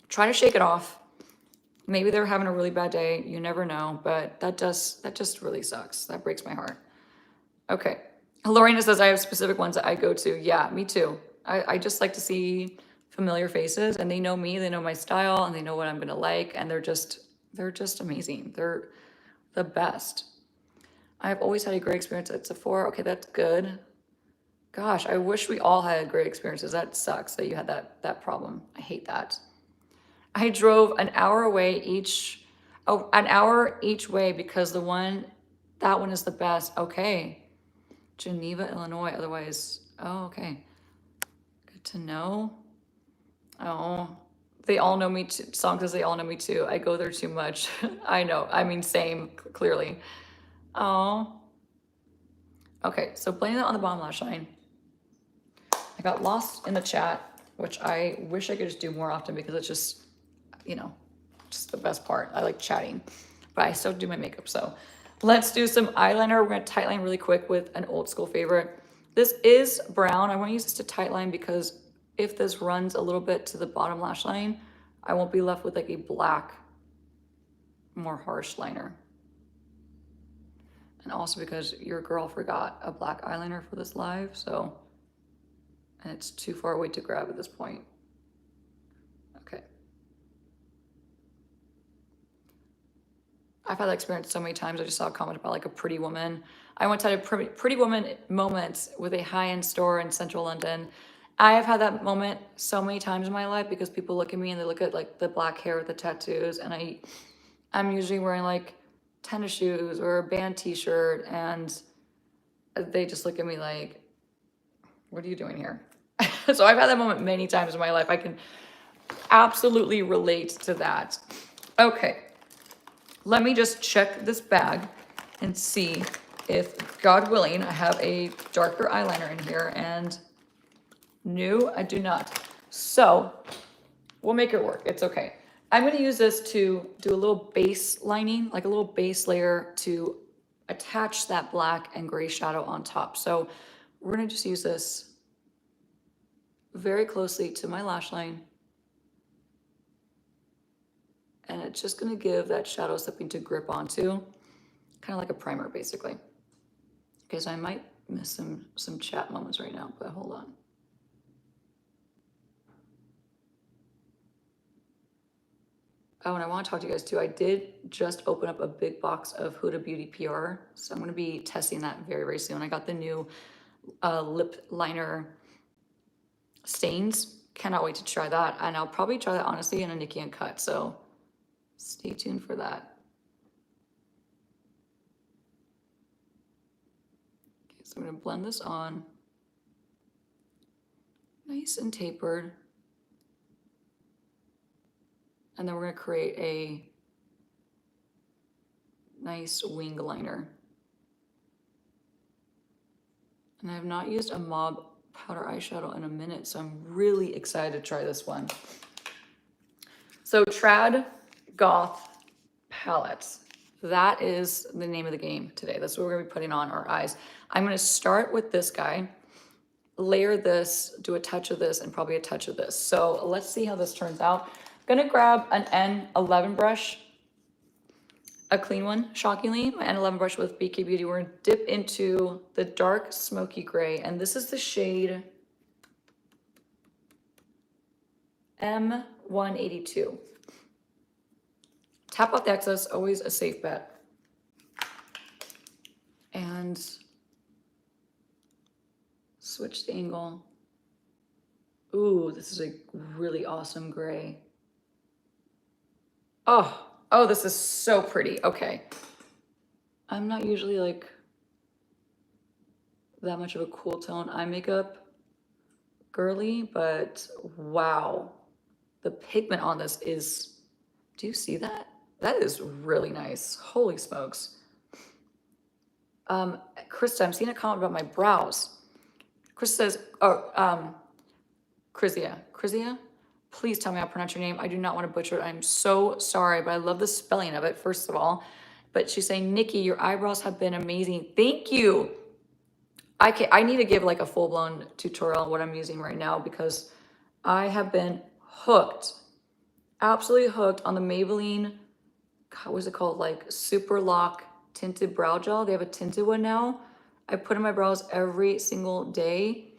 Try to shake it off. Maybe they're having a really bad day. You never know, but that just really sucks. That breaks my heart. Okay. Lorena says I have specific ones that I go to. Yeah, me too. I just like to see familiar faces and they know me, they know my style and they know what I'm gonna like and they're just amazing. They're the best. I've always had a great experience at Sephora. Okay, that's good. Gosh, I wish we all had great experiences. That sucks that you had that problem. I hate that. I drove an hour each way because that one is the best. Okay. Geneva, Illinois, otherwise, oh, okay. Good to know. Oh, they all know me too. Song says they all know me too. I go there too much. I know, I mean, same, clearly. Oh. Okay, so blending that on the bottom lash line. I got lost in the chat, which I wish I could just do more often because it's just, you know, just the best part. I like chatting, but I still do my makeup. So let's do some eyeliner. We're gonna tightline really quick with an old school favorite. This is brown. I wanna use this to tightline because if this runs a little bit to the bottom lash line, I won't be left with like a black, more harsh liner. And also because your girl forgot a black eyeliner for this live, so, and it's too far away to grab at this point. Okay. I've had that experience so many times. I just saw a comment about like a Pretty Woman. I once had a Pretty Woman moment with a high-end store in central London. I have had that moment so many times in my life because people look at me and they look at like the black hair with the tattoos and I'm usually wearing like tennis shoes or a band t-shirt and they just look at me like, What are you doing here? So I've had that moment many times in my life. I can absolutely relate to that. Okay, let me just check this bag and see if, God willing, I have a darker eyeliner in here, and no, I do not. So we'll make it work. It's okay. I'm going to use this to do a little base lining, like a little base layer to attach that black and gray shadow on top. So we're going to just use this very closely to my lash line. And it's just going to give that shadow something to grip onto, kind of like a primer, basically. Okay, so I might miss some chat moments right now, but hold on. Oh, and I want to talk to you guys too. I did just open up a big box of Huda Beauty PR, so I'm going to be testing that very, very soon. I got the new lip liner stains. Cannot wait to try that, and I'll probably try that honestly in a Nikki and Cut. So stay tuned for that. Okay, so I'm going to blend this on, nice and tapered. And then we're going to create a nice wing liner. And I have not used a Mauve powder eyeshadow in a minute, so I'm really excited to try this one. So Trad Goth palettes. That is the name of the game today. That's what we're going to be putting on our eyes. I'm going to start with this guy, layer this, do a touch of this, and probably a touch of this. So let's see how this turns out. I'm going to grab an N11 brush, a clean one, shockingly, my N11 brush with BK Beauty. We're gonna dip into the dark smoky gray, and this is the shade M182. Tap off the excess, always a safe bet. And switch the angle. Ooh, this is a really awesome gray. Oh, this is so pretty. Okay. I'm not usually like that much of a cool tone eye makeup girly, but wow. The pigment on this is, do you see that? That is really nice. Holy smokes. Krista, I'm seeing a comment about my brows. Chris says, Krizia, please tell me how to pronounce your name. I do not want to butcher it. I'm so sorry, but I love the spelling of it, first of all. But she's saying, Nikki, your eyebrows have been amazing. Thank you. I need to give like a full-blown tutorial on what I'm using right now because I have been hooked, absolutely hooked on the Maybelline, God, what is it called? Like Super Lock Tinted Brow Gel. They have a tinted one now. I put in my brows every single day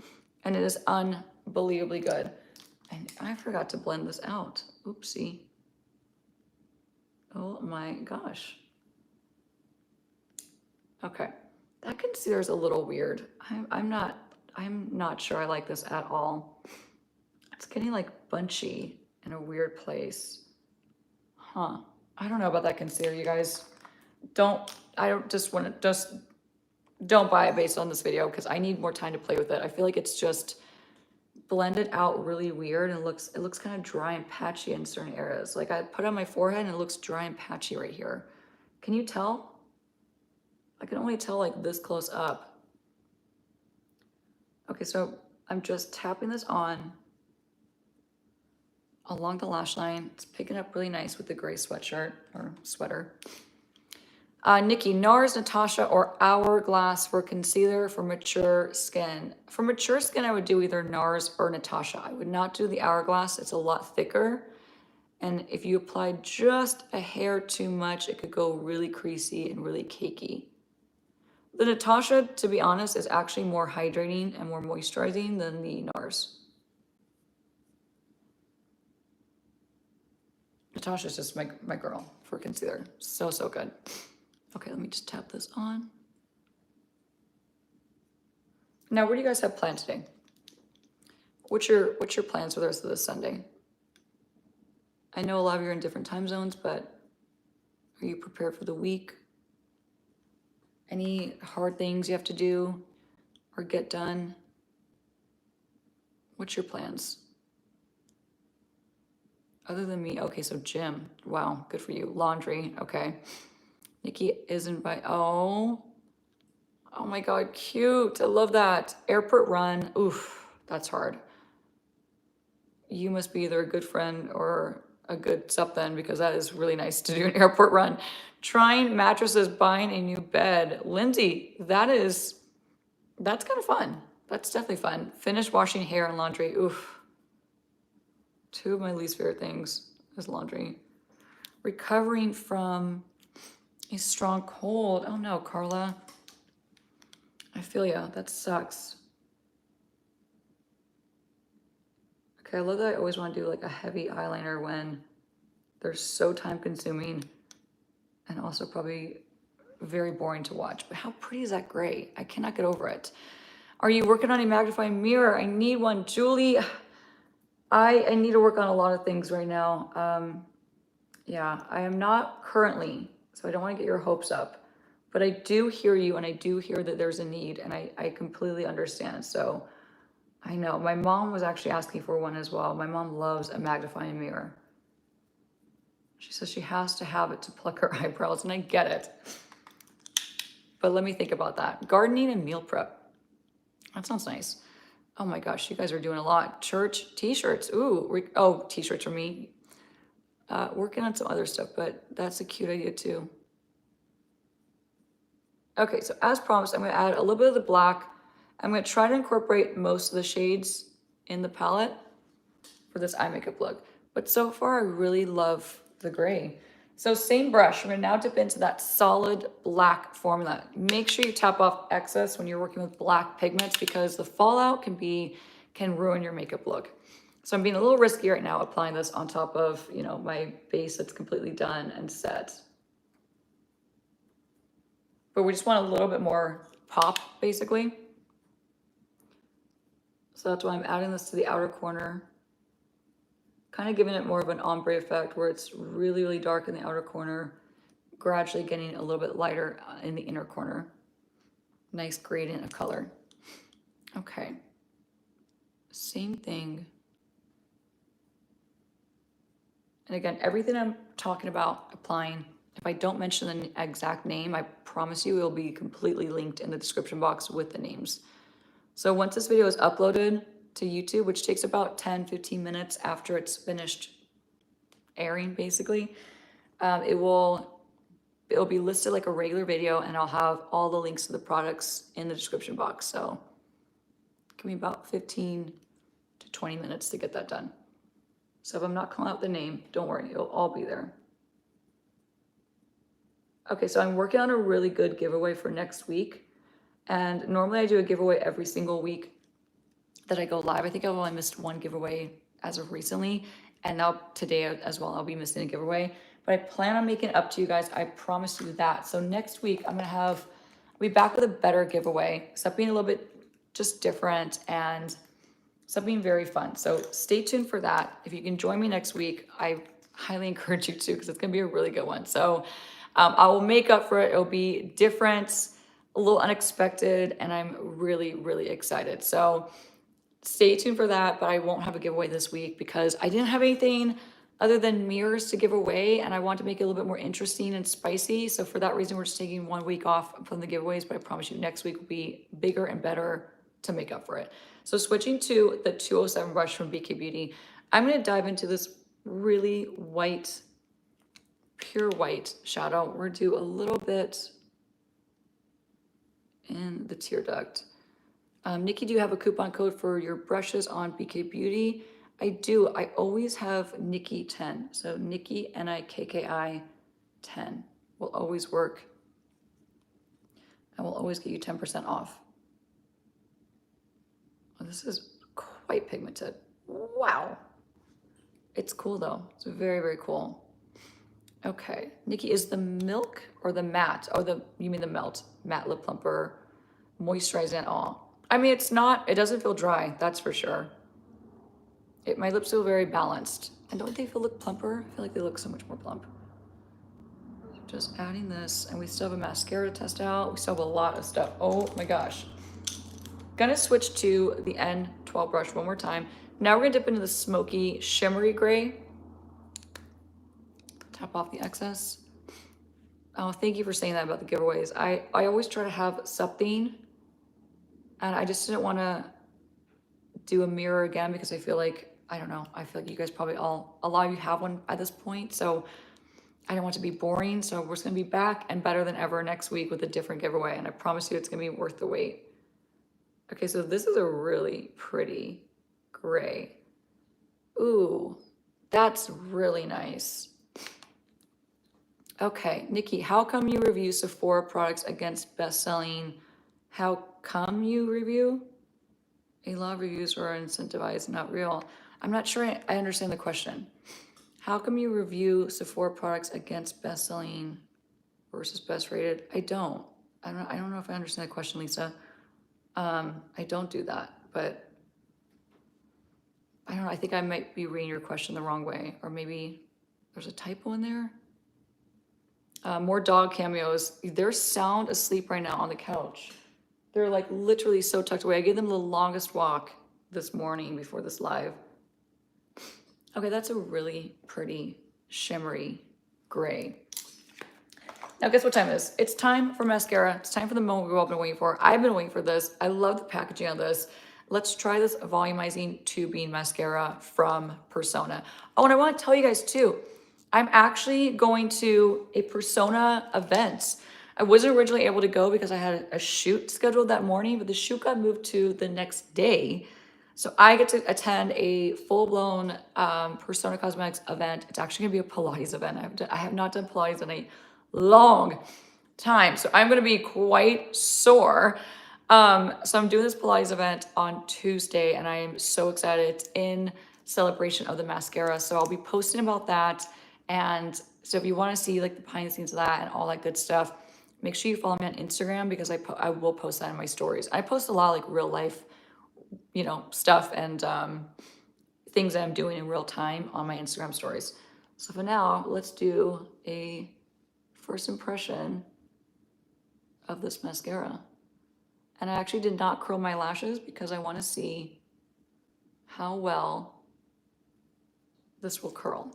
and it is unbelievably good. And I forgot to blend this out. Oopsie. Oh my gosh. Okay. That concealer is a little weird. I'm not sure I like this at all. It's getting like bunchy in a weird place. Huh. I don't know about that concealer, you guys. Don't buy it based on this video because I need more time to play with it. I feel like it's just blended out really weird and it looks kind of dry and patchy in certain areas. Like I put it on my forehead and it looks dry and patchy right here. Can you tell? I can only tell like this close up. Okay, so I'm just tapping this on along the lash line. It's picking up really nice with the gray sweatshirt or sweater. Nikki, NARS, Natasha, or Hourglass for concealer for mature skin. For mature skin, I would do either NARS or Natasha. I would not do the Hourglass. It's a lot thicker. And if you apply just a hair too much, it could go really creasy and really cakey. The Natasha, to be honest, is actually more hydrating and more moisturizing than the NARS. Natasha's just my girl for concealer. So, so good. Okay, let me just tap this on. Now, what do you guys have planned today? What's your plans for the rest of this Sunday? I know a lot of you are in different time zones, but are you prepared for the week? Any hard things you have to do or get done? What's your plans? Other than me, okay, so gym. Wow, good for you. Laundry, okay. Nikki isn't by, oh my God, cute. I love that. Airport run, oof, that's hard. You must be either a good friend or a good something because that is really nice to do an airport run. Trying mattresses, buying a new bed. Lindsay, that's kind of fun. That's definitely fun. Finish washing hair and laundry, oof. Two of my least favorite things is laundry. Recovering from a strong cold. Oh no, Carla. I feel ya. That sucks. Okay, I love that I always want to do like a heavy eyeliner when they're so time consuming and also probably very boring to watch. But how pretty is that gray? I cannot get over it. Are you working on a magnifying mirror? I need one. Julie, I need to work on a lot of things right now. Yeah, I am not currently, so I don't want to get your hopes up. But I do hear you, and I do hear that there's a need, and I completely understand. So I know my mom was actually asking for one as well. My mom loves a magnifying mirror. She says she has to have it to pluck her eyebrows, and I get it. But let me think about that. Gardening and meal prep. That sounds nice. Oh my gosh, you guys are doing a lot. Church, t-shirts. Ooh, oh, t-shirts for me. Working on some other stuff, but that's a cute idea too. Okay, so as promised, I'm gonna add a little bit of the black. I'm gonna try to incorporate most of the shades in the palette for this eye makeup look. But so far, I really love the gray. So same brush, I'm gonna now dip into that solid black formula. Make sure you tap off excess when you're working with black pigments because the fallout can ruin your makeup look. So I'm being a little risky right now applying this on top of, my base that's completely done and set. But we just want a little bit more pop, basically. So that's why I'm adding this to the outer corner. Kind of giving it more of an ombre effect where it's really, really dark in the outer corner, gradually getting a little bit lighter in the inner corner. Nice gradient of color. Okay. Same thing. And again, everything I'm talking about applying, if I don't mention the exact name, I promise you it will be completely linked in the description box with the names. So once this video is uploaded to YouTube, which takes about 10-15 minutes after it's finished airing, basically, it'll be listed like a regular video, and I'll have all the links to the products in the description box. So give me about 15 to 20 minutes to get that done. So if I'm not calling out the name, don't worry, it'll all be there. Okay, so I'm working on a really good giveaway for next week. And normally I do a giveaway every single week that I go live. I think I've only missed one giveaway as of recently. And now today as well, I'll be missing a giveaway. But I plan on making it up to you guys. I promise you that. So next week, I'll be back with a better giveaway. Something a little bit just different and something very fun. So stay tuned for that. If you can join me next week, I highly encourage you to because it's going to be a really good one. So I will make up for it. It'll be different, a little unexpected, and I'm really, really excited. So stay tuned for that, but I won't have a giveaway this week because I didn't have anything other than mirrors to give away, and I want to make it a little bit more interesting and spicy. So for that reason, we're just taking 1 week off from the giveaways, but I promise you next week will be bigger and better to make up for it. So switching to the 207 brush from BK Beauty, I'm going to dive into this really white, pure white shadow. We're going to do a little bit in the tear duct. Nikki, do you have a coupon code for your brushes on BK Beauty? I do. I always have Nikki 10. So Nikki, Nikki 10 will always work. I will always get you 10% off. Oh, this is quite pigmented. Wow. It's cool though. It's very, very cool. Okay. Nikki, is the milk or the matte? Oh, you mean the matte lip plumper, moisturizing at all? I mean, it doesn't feel dry, that's for sure. My lips feel very balanced. And don't they look plumper? I feel like they look so much more plump. Just adding this, and we still have a mascara to test out. We still have a lot of stuff. Oh my gosh. Gonna switch to the N12 brush one more time. Now we're gonna dip into the smoky, shimmery gray. Tap off the excess. Oh, thank you for saying that about the giveaways. I always try to have something, and I just didn't want to do a mirror again because I feel like, I don't know, I feel like you guys probably a lot of you have one at this point, so I don't want it to be boring. So we're just gonna be back and better than ever next week with a different giveaway, and I promise you it's gonna be worth the wait. Okay, so this is a really pretty gray. Ooh, that's really nice. Okay, Nikki, how come you review Sephora products against best-selling? How come you review? A lot of reviews are incentivized, not real. I'm not sure I understand the question. How come you review Sephora products against best-selling versus best rated? I don't know if I understand the question, Lisa. I don't do that, but I don't know. I think I might be reading your question the wrong way, or maybe there's a typo in there. More dog cameos. They're sound asleep right now on the couch. They're like literally so tucked away. I gave them the longest walk this morning before this live. Okay, that's a really pretty shimmery gray. Now guess what time it is? It's time for mascara. It's time for the moment we've all been waiting for. I've been waiting for this. I love the packaging on this. Let's try this volumizing tubing mascara from Persona. Oh, and I want to tell you guys too, I'm actually going to a Persona event. I wasn't originally able to go because I had a shoot scheduled that morning, but the shoot got moved to the next day. So I get to attend a full-blown Persona Cosmetics event. It's actually gonna be a Pilates event. I have not done Pilates in a long time, so I'm gonna be quite sore. So I'm doing this Pilates event on Tuesday, and I am so excited. It's in celebration of the mascara, so I'll be posting about that. And so if you want to see like the behind the scenes of that and all that good stuff, make sure you follow me on Instagram because I will post that in my stories. I post a lot of like real life, stuff and things that I'm doing in real time on my Instagram stories. So for now, let's do a first impression of this mascara. And I actually did not curl my lashes because I want to see how well this will curl.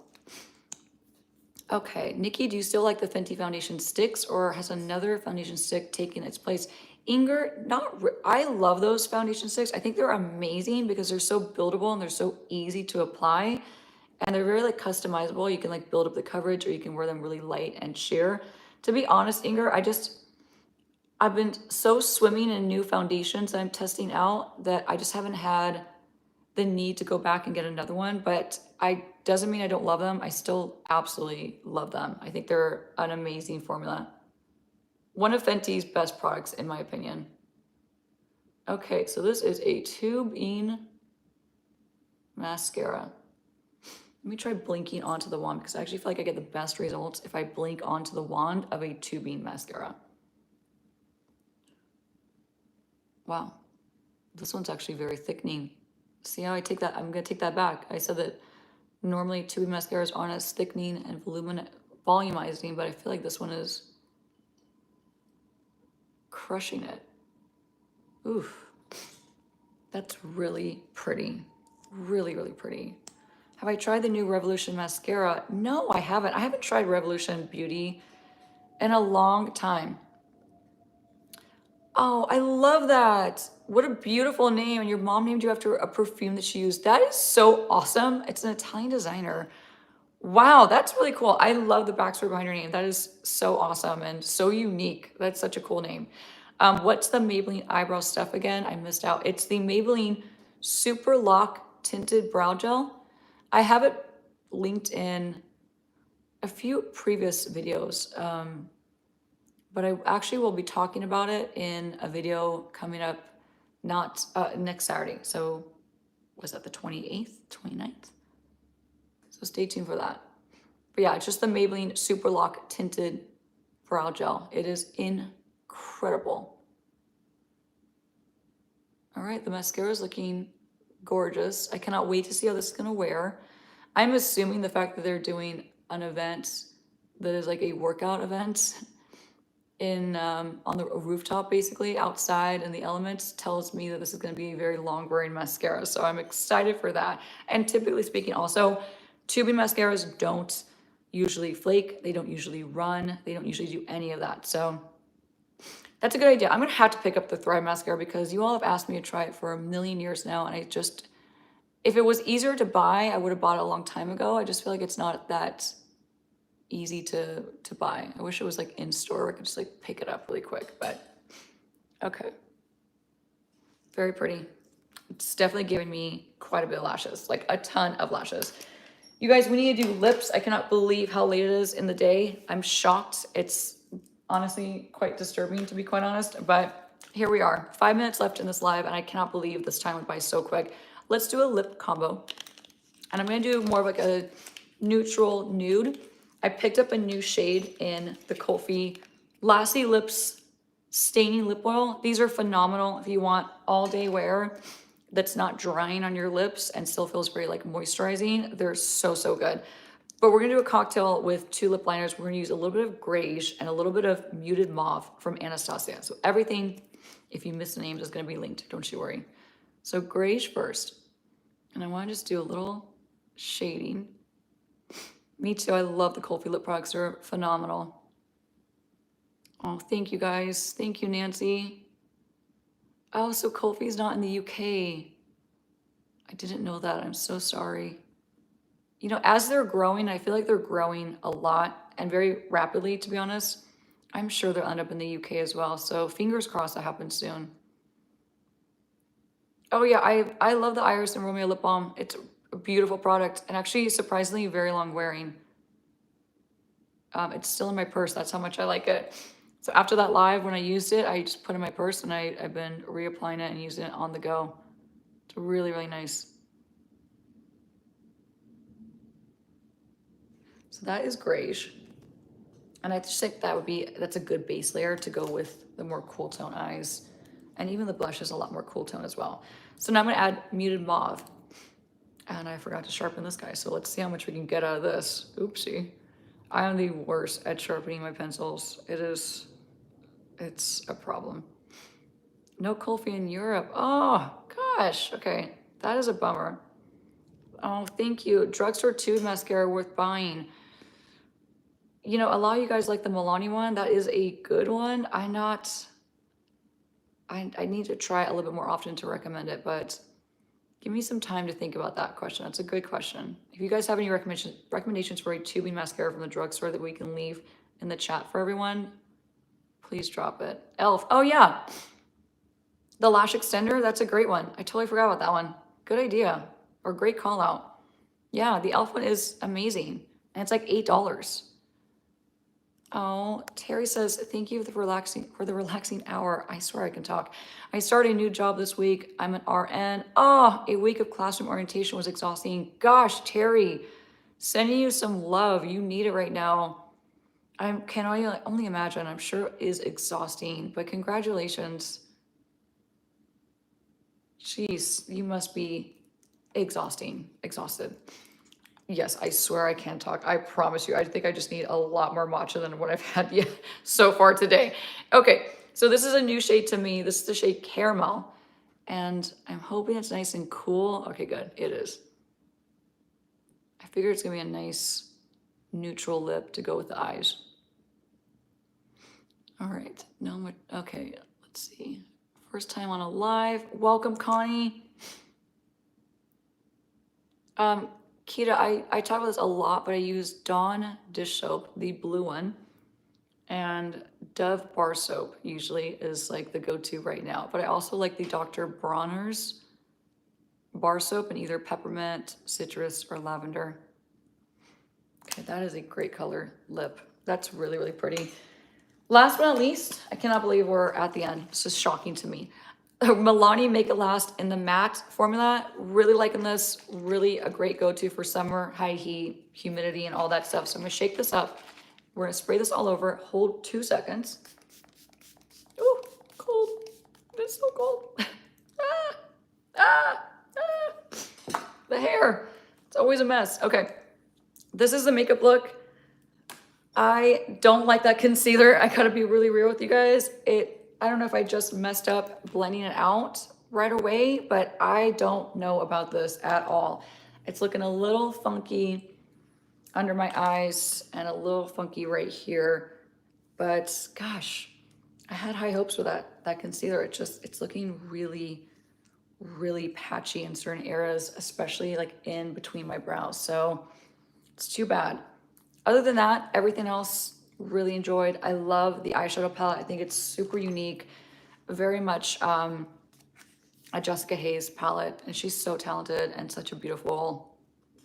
Okay, Nikki, do you still like the Fenty foundation sticks, or has another foundation stick taken its place? Inger, I love those foundation sticks. I think they're amazing because they're so buildable and they're so easy to apply. And they're very like customizable. You can like build up the coverage, or you can wear them really light and sheer. To be honest, Inger, I've been so swimming in new foundations that I'm testing out that I just haven't had the need to go back and get another one, but doesn't mean I don't love them. I still absolutely love them. I think they're an amazing formula. One of Fenty's best products, in my opinion. Okay, so this is a tubing mascara. Let me try blinking onto the wand because I actually feel like I get the best results if I blink onto the wand of a tubing mascara. Wow, this one's actually very thickening. See how I take that? I'm gonna take that back. I said that normally tubing mascaras aren't as thickening and volumizing, but I feel like this one is crushing it. Oof, that's really pretty. Really, really pretty. Have I tried the new Revolution mascara? No, I haven't. I haven't tried Revolution Beauty in a long time. Oh, I love that. What a beautiful name. And your mom named you after a perfume that she used. That is so awesome. It's an Italian designer. Wow, that's really cool. I love the backstory behind your name. That is so awesome and so unique. That's such a cool name. What's the Maybelline eyebrow stuff again? I missed out. It's the Maybelline Super Lock Tinted Brow Gel. I have it linked in a few previous videos. But I actually will be talking about it in a video coming up next Saturday. So was that the 28th, 29th? So stay tuned for that. But yeah, it's just the Maybelline Super Lock Tinted Brow Gel. It is incredible. All right, the mascara is looking gorgeous. I cannot wait to see how this is gonna wear. I'm assuming the fact that they're doing an event that is like a workout event in on the rooftop, basically outside in the elements, tells me that this is going to be a very long wearing mascara. So I'm excited for that. And typically speaking, also, tubing mascaras don't usually flake, they don't usually run, they don't usually do any of that. So that's a good idea. I'm gonna have to pick up the Thrive mascara because you all have asked me to try it for a million years now, and I just, if it was easier to buy, I would have bought it a long time ago. I just feel like it's not that easy to buy. I wish it was like in store where I could just like pick it up really quick, but okay. Very pretty. It's definitely giving me quite a bit of lashes, like a ton of lashes. You guys, we need to do lips. I cannot believe how late it is in the day. I'm shocked. It's honestly quite disturbing, to be quite honest, but here we are. 5 minutes left in this live, and I cannot believe this time went by so quick. Let's do a lip combo, and I'm gonna do more of like a neutral nude. I picked up a new shade in the Kofi Lassie Lips Staining Lip Oil. These are phenomenal if you want all day wear that's not drying on your lips and still feels very like moisturizing. They're so, so good. But we're gonna do a cocktail with 2 lip liners. We're gonna use a little bit of grayish and a little bit of muted mauve from Anastasia. So everything, if you miss the names, is gonna be linked, don't you worry. So grayish first. And I wanna just do a little shading. Me too, I love the Kofi lip products, they're phenomenal. Oh, thank you guys. Thank you, Nancy. Oh, so Kofi's not in the UK. I didn't know that, I'm so sorry. You know, as they're growing, I feel like they're growing a lot and very rapidly, to be honest. I'm sure they'll end up in the UK as well. So fingers crossed that happens soon. Oh yeah, I love the Iris and Romeo lip balm. It's a beautiful product and actually surprisingly very long wearing. It's still in my purse. That's how much I like it. So after that live, when I used it, I just put it in my purse and I've been reapplying it and using it on the go. It's really, really nice. So that is grayish. And I just think that's a good base layer to go with the more cool tone eyes. And even the blush is a lot more cool tone as well. So now I'm gonna add muted mauve. And I forgot to sharpen this guy, so let's see how much we can get out of this. Oopsie. I am the worst at sharpening my pencils. It's a problem. No Kofi in Europe. Oh, gosh, okay. That is a bummer. Oh, thank you. Drugstore tube mascara worth buying. You know, a lot of you guys like the Milani one. That is a good one. I need to try it a little bit more often to recommend it, but give me some time to think about that question. That's a good question. If you guys have any recommendations for a tubing mascara from the drugstore that we can leave in the chat for everyone, please drop it. Elf. Oh yeah. The lash extender, that's a great one. I totally forgot about that one. Good idea. Or great call out. Yeah, the Elf one is amazing. And it's like $8. Oh, Terry says, thank you for the relaxing hour. I swear I can talk. I started a new job this week. I'm an RN. Oh, a week of classroom orientation was exhausting. Gosh, Terry, sending you some love. You need it right now. I can only imagine. I'm sure it is exhausting, but congratulations. Jeez, you must be exhausted. Yes, I swear I can talk. I promise you. I think I just need a lot more matcha than what I've had yet so far today. Okay, so this is a new shade to me. This is the shade Caramel, and I'm hoping it's nice and cool. Okay, good. It is. I figure it's gonna be a nice neutral lip to go with the eyes. All right, no, okay, let's see. First time on a live. Welcome, Connie. Kita, I talk about this a lot, but I use Dawn dish soap, the blue one, and Dove bar soap usually is like the go-to right now. But I also like the Dr. Bronner's bar soap in either peppermint, citrus, or lavender. Okay, that is a great color lip. That's really, really pretty. Last but not least, I cannot believe we're at the end. This is shocking to me. Milani Make It Last in the matte formula. Really liking this. Really a great go-to for summer, high heat, humidity, and all that stuff. So I'm gonna shake this up. We're gonna spray this all over. Hold 2 seconds. Ooh, cold. It's so cold. The hair. It's always a mess. Okay. This is the makeup look. I don't like that concealer. I gotta be really real with you guys. I don't know if I just messed up blending it out right away, but I don't know about this at all. It's looking a little funky under my eyes and a little funky right here. But gosh, I had high hopes for that concealer. It's looking really, really patchy in certain areas, especially like in between my brows. So it's too bad. Other than that, everything else really enjoyed. I love the eyeshadow palette. I think it's super unique, very much a Jessica Hayes palette, and she's so talented and such a beautiful,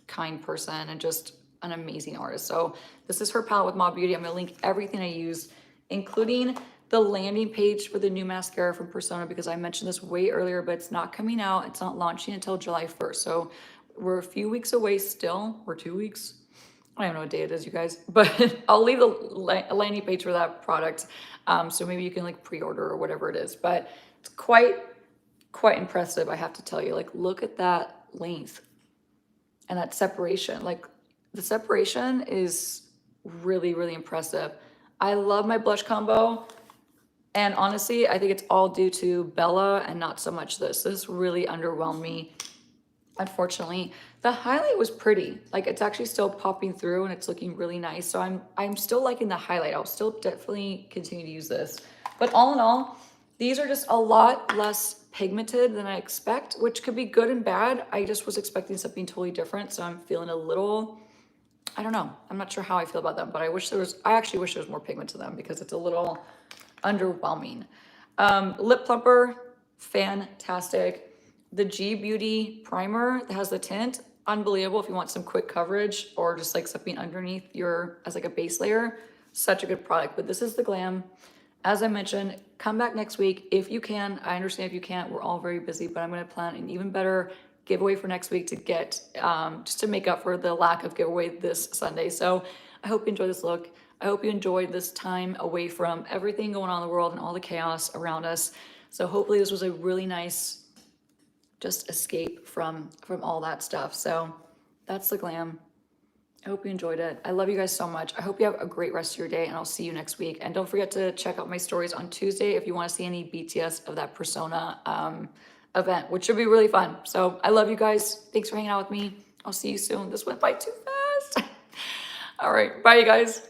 kind person and just an amazing artist. So this is her palette with Mob Beauty. I'm gonna link everything I use, including the landing page for the new mascara from Persona, because I mentioned this way earlier, but it's not coming out. It's not launching until July 1st. So we're a few weeks away still, or 2 weeks. I don't know what day it is, you guys, but I'll leave the landing page for that product. So maybe you can like pre-order or whatever it is, but it's quite impressive. I have to tell you, like, look at that length and that separation. Like the separation is really, really impressive. I love my blush combo. And honestly, I think it's all due to Bella and not so much this. This really underwhelmed me, unfortunately. The highlight was pretty. Like it's actually still popping through and it's looking really nice. So I'm still liking the highlight. I'll still definitely continue to use this. But all in all, these are just a lot less pigmented than I expect, which could be good and bad. I just was expecting something totally different. So I'm feeling a little, I don't know. I'm not sure how I feel about them, but I actually wish there was more pigment to them because it's a little underwhelming. Lip plumper, fantastic. The G Beauty primer that has the tint, unbelievable if you want some quick coverage or just like something underneath as like a base layer. Such a good product, but this is the Glam. As I mentioned, come back next week if you can. I understand if you can't, we're all very busy, but I'm gonna plan an even better giveaway for next week to get, just to make up for the lack of giveaway this Sunday. So I hope you enjoyed this look. I hope you enjoyed this time away from everything going on in the world and all the chaos around us. So hopefully this was a really nice just escape from all that stuff. So that's the Glam. I hope you enjoyed it. I love you guys so much. I hope you have a great rest of your day and I'll see you next week. And don't forget to check out my stories on Tuesday if you want to see any BTS of that Persona event, which should be really fun. So I love you guys. Thanks for hanging out with me. I'll see you soon. This went by too fast. All right. Bye, you guys.